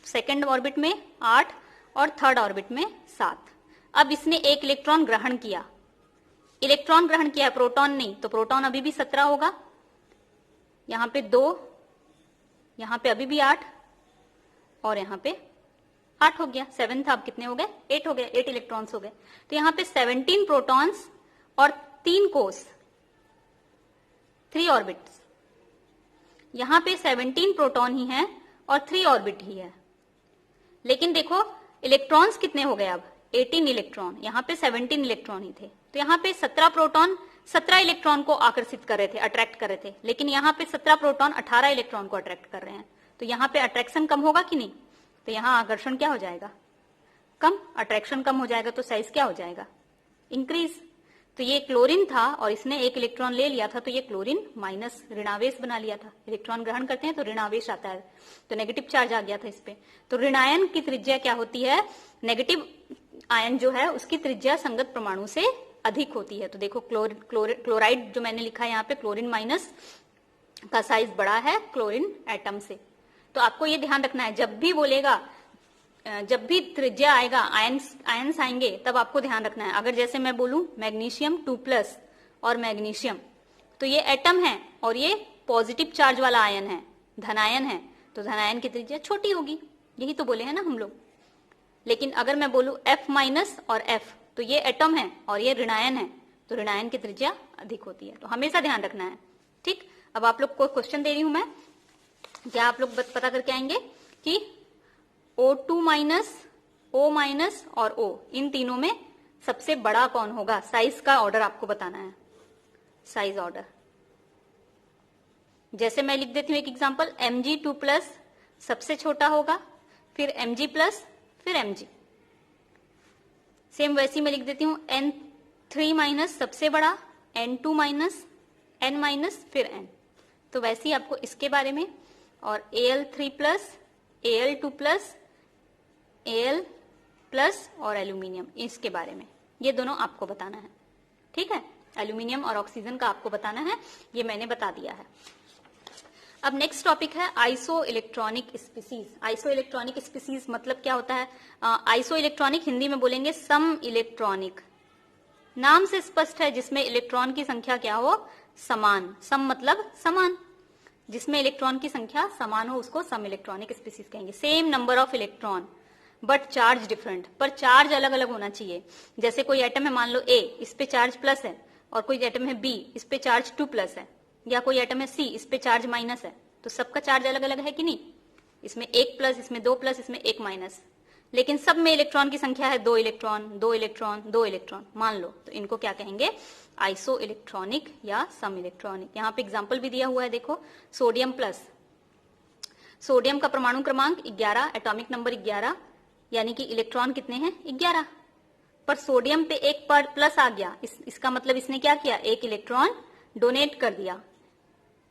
सेकेंड ऑर्बिट में 8 और थर्ड ऑर्बिट में 7। अब इसने 1 इलेक्ट्रॉन ग्रहण किया, इलेक्ट्रॉन ग्रहण किया है, प्रोटॉन नहीं, तो प्रोटॉन अभी भी 17 होगा। यहाँ पे 2, यहाँ पे अभी भी 8 और यहाँ पे 8 हो गया, 7 था, अब कितने हो गए, 8 हो गए, 8 इलेक्ट्रॉन्स हो गए। तो यहाँ पे 17 प्रोटॉन्स और 3 कोष, 3 ऑर्बिट्स। यहाँ पे 17 प्रोटॉन ही है और 3 ऑर्बिट ही है। लेकिन देखो इलेक्ट्रॉन्स कितने हो गए, अब 18 इलेक्ट्रॉन, यहाँ पे 17 इलेक्ट्रॉन ही थे। तो यहाँ पे 17 प्रोटॉन 17 इलेक्ट्रॉन को आकर्षित कर रहे थे, अट्रैक्ट कर रहे थे, लेकिन यहाँ पे 17 प्रोटॉन 18 इलेक्ट्रॉन को अट्रैक्ट कर रहे हैं। तो यहाँ पे अट्रैक्शन कम होगा कि नहीं, तो यहाँ आकर्षण क्या हो जाएगा, कम, अट्रैक्शन कम हो जाएगा, तो साइज क्या हो जाएगा, इंक्रीज। तो ये क्लोरीन था और इसने एक इलेक्ट्रॉन ले लिया था, तो ये क्लोरीन माइनस ऋणावेश बना लिया था। इलेक्ट्रॉन ग्रहण करते हैं तो ऋणावेश आता है, तो नेगेटिव चार्ज आ गया था इस पे। तो ऋणायन की त्रिज्या क्या होती है, नेगेटिव आयन जो है उसकी त्रिज्या संगत परमाणु से अधिक होती है। तो देखो क्लोराइड जो मैंने लिखा है यहाँ पे, क्लोरीन माइनस का साइज बड़ा है क्लोरीन एटम से। तो आपको ये ध्यान रखना है, जब भी बोलेगा, जब भी त्रिज्या आएगा, आयंस आएंगे, तब आपको ध्यान रखना है। अगर जैसे मैं बोलूं मैग्नीशियम 2+ और मैग्नीशियम, तो ये एटम है और ये पॉजिटिव चार्ज वाला आयन है, धनायन है, तो धनायन की त्रिज्या छोटी होगी, यही तो बोले हैं ना हम लोग। लेकिन अगर मैं बोलूं F- और F, तो ये एटम है और ये ऋणायन है, तो ऋणायन की त्रिज्या अधिक होती है। तो हमेशा ध्यान रखना है, ठीक। अब आप लोग को क्वेश्चन दे रही हूं मैं, क्या आप लोग पता करके आएंगे कि O2- O- और O, इन तीनों में सबसे बड़ा कौन होगा। साइज का ऑर्डर आपको बताना है, साइज ऑर्डर। जैसे मैं लिख देती हूं एक एग्जांपल, Mg2+ सबसे छोटा होगा, फिर Mg+, फिर Mg। सेम वैसी मैं लिख देती हूं N3- सबसे बड़ा, N2-, N-, फिर N। तो वैसे ही आपको इसके बारे में, और Al3+, Al2+, Al+ और एल्यूमिनियम, इसके बारे में, ये दोनों आपको बताना है, ठीक है। एल्यूमिनियम और ऑक्सीजन का आपको बताना है, ये मैंने बता दिया है। अब नेक्स्ट टॉपिक है iso electronic species. Iso electronic species मतलब क्या होता है, आइसो इलेक्ट्रॉनिक हिंदी में बोलेंगे सम इलेक्ट्रॉनिक। नाम से स्पष्ट है, जिसमें इलेक्ट्रॉन की संख्या क्या हो, समान। सम मतलब समान, जिसमें इलेक्ट्रॉन की संख्या समान हो उसको सम इलेक्ट्रॉनिक स्पीसीज कहेंगे। Same number of electron but charge different, पर चार्ज अलग अलग होना चाहिए। जैसे कोई एटम है, मान लो A, इस पे चार्ज प्लस है, और कोई एटम है B, इस पे चार्ज 2+ है, या कोई एटम है C, इस पे चार्ज माइनस है, तो सबका चार्ज अलग अलग है कि नहीं। इसमें 1+, इसमें 2+, इसमें 1-, लेकिन सब में इलेक्ट्रॉन की संख्या है 2 इलेक्ट्रॉन, 2 इलेक्ट्रॉन, 2 इलेक्ट्रॉन मान लो, तो इनको क्या कहेंगे, आइसो इलेक्ट्रॉनिक या सम इलेक्ट्रॉनिक। यहाँ पे एग्जाम्पल भी दिया हुआ है, देखो सोडियम+, सोडियम का परमाणु क्रमांक 11, एटॉमिक नंबर 11, यानी कि इलेक्ट्रॉन कितने हैं, 11। पर सोडियम पे एक प्लस आ गया, इसका मतलब इसने क्या किया, एक इलेक्ट्रॉन डोनेट कर दिया।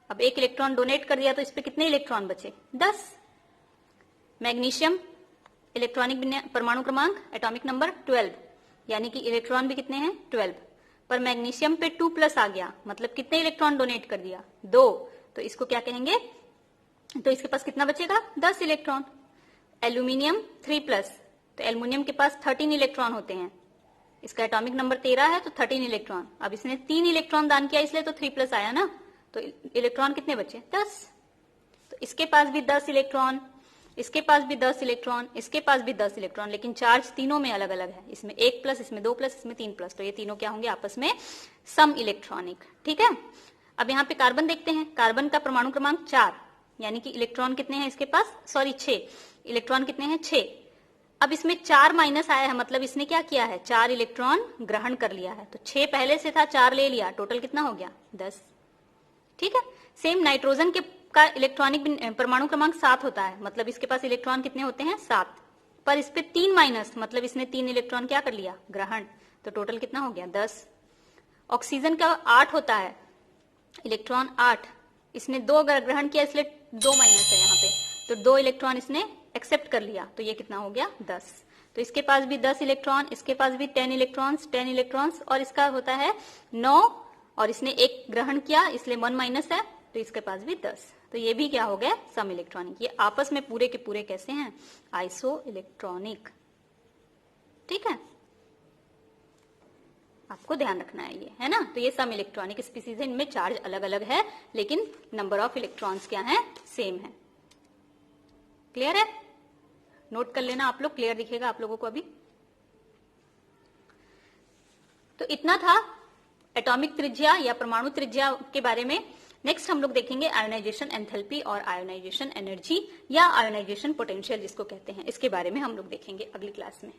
अब एक इलेक्ट्रॉन डोनेट कर दिया तो इस पे कितने इलेक्ट्रॉन बचे, 10। मैग्नीशियम, इलेक्ट्रॉनिक परमाणु क्रमांक एटॉमिक नंबर 12, यानी कि इलेक्ट्रॉन भी कितने हैं, 12। पर मैग्नीशियम पे 2+ आ गया, मतलब कितने इलेक्ट्रॉन डोनेट कर दिया, 2, तो इसको क्या कहेंगे, तो इसके पास कितना बचेगा, 10 इलेक्ट्रॉन। एल्यूमिनियम 3+, तो एल्यूमिनियम के पास 13 इलेक्ट्रॉन होते हैं, इसका एटॉमिक नंबर 13 है, तो 13 इलेक्ट्रॉन। अब इसने 3 इलेक्ट्रॉन दान किया, इसलिए तो 3+ आया ना, तो इलेक्ट्रॉन कितने बचे, 10। तो इसके पास भी 10 इलेक्ट्रॉन, इसके पास भी 10 इलेक्ट्रॉन, इसके पास भी 10 इलेक्ट्रॉन, लेकिन चार्ज तीनों में अलग अलग है, इसमें 1+, इसमें 2+, इसमें 3+, तो ये तीनों क्या होंगे, आपस में सम इलेक्ट्रॉनिक, ठीक है। अब यहाँ पे कार्बन देखते हैं, कार्बन का परमाणु क्रमांक 4, यानी कि इलेक्ट्रॉन कितने हैं इसके पास, 6 इलेक्ट्रॉन कितने हैं, 6। अब इसमें 4- आया है, मतलब इसने क्या किया है, 4 इलेक्ट्रॉन ग्रहण कर लिया है, तो 6 पहले से था, 4 ले लिया, टोटल कितना हो गया, 10, ठीक है। सेम नाइट्रोजन के का इलेक्ट्रॉनिक परमाणु क्रमांक 7 होता है, मतलब इसके पास इलेक्ट्रॉन कितने होते हैं, 7, पर इस पे 3-, मतलब इसने 3 इलेक्ट्रॉन क्या कर लिया, ग्रहण, तो टोटल कितना हो गया, 10। ऑक्सीजन का 8 होता है, इलेक्ट्रॉन 8, इसने 2 ग्रहण किया, इसलिए 2- है यहाँ पे, तो 2 इलेक्ट्रॉन इसने एक्सेप्ट कर लिया, तो ये कितना हो गया, 10। तो इसके पास भी 10 इलेक्ट्रॉन, इसके पास भी 10 इलेक्ट्रॉन्स, और इसका होता है 9, और इसने 1 ग्रहण किया, इसलिए 1- है, तो इसके पास भी 10। तो ये भी क्या हो गया, सम इलेक्ट्रॉनिक। ये आपस में पूरे के पूरे कैसे हैं, आइसो इलेक्ट्रॉनिक, ठीक है। आपको ध्यान रखना है ये, है ना। तो ये सम इलेक्ट्रॉनिक स्पीसीज है, इनमें चार्ज अलग अलग है, लेकिन नंबर ऑफ इलेक्ट्रॉन्स क्या है, सेम है। क्लियर है, नोट कर लेना आप लोग, क्लियर दिखेगा आप लोगों को अभी। तो इतना था एटॉमिक त्रिज्या या परमाणु त्रिज्या के बारे में। नेक्स्ट हम लोग देखेंगे आयोनाइजेशन एंथैल्पी और आयोनाइजेशन एनर्जी या आयोनाइजेशन पोटेंशियल जिसको कहते हैं, इसके बारे में हम लोग देखेंगे अगली क्लास में।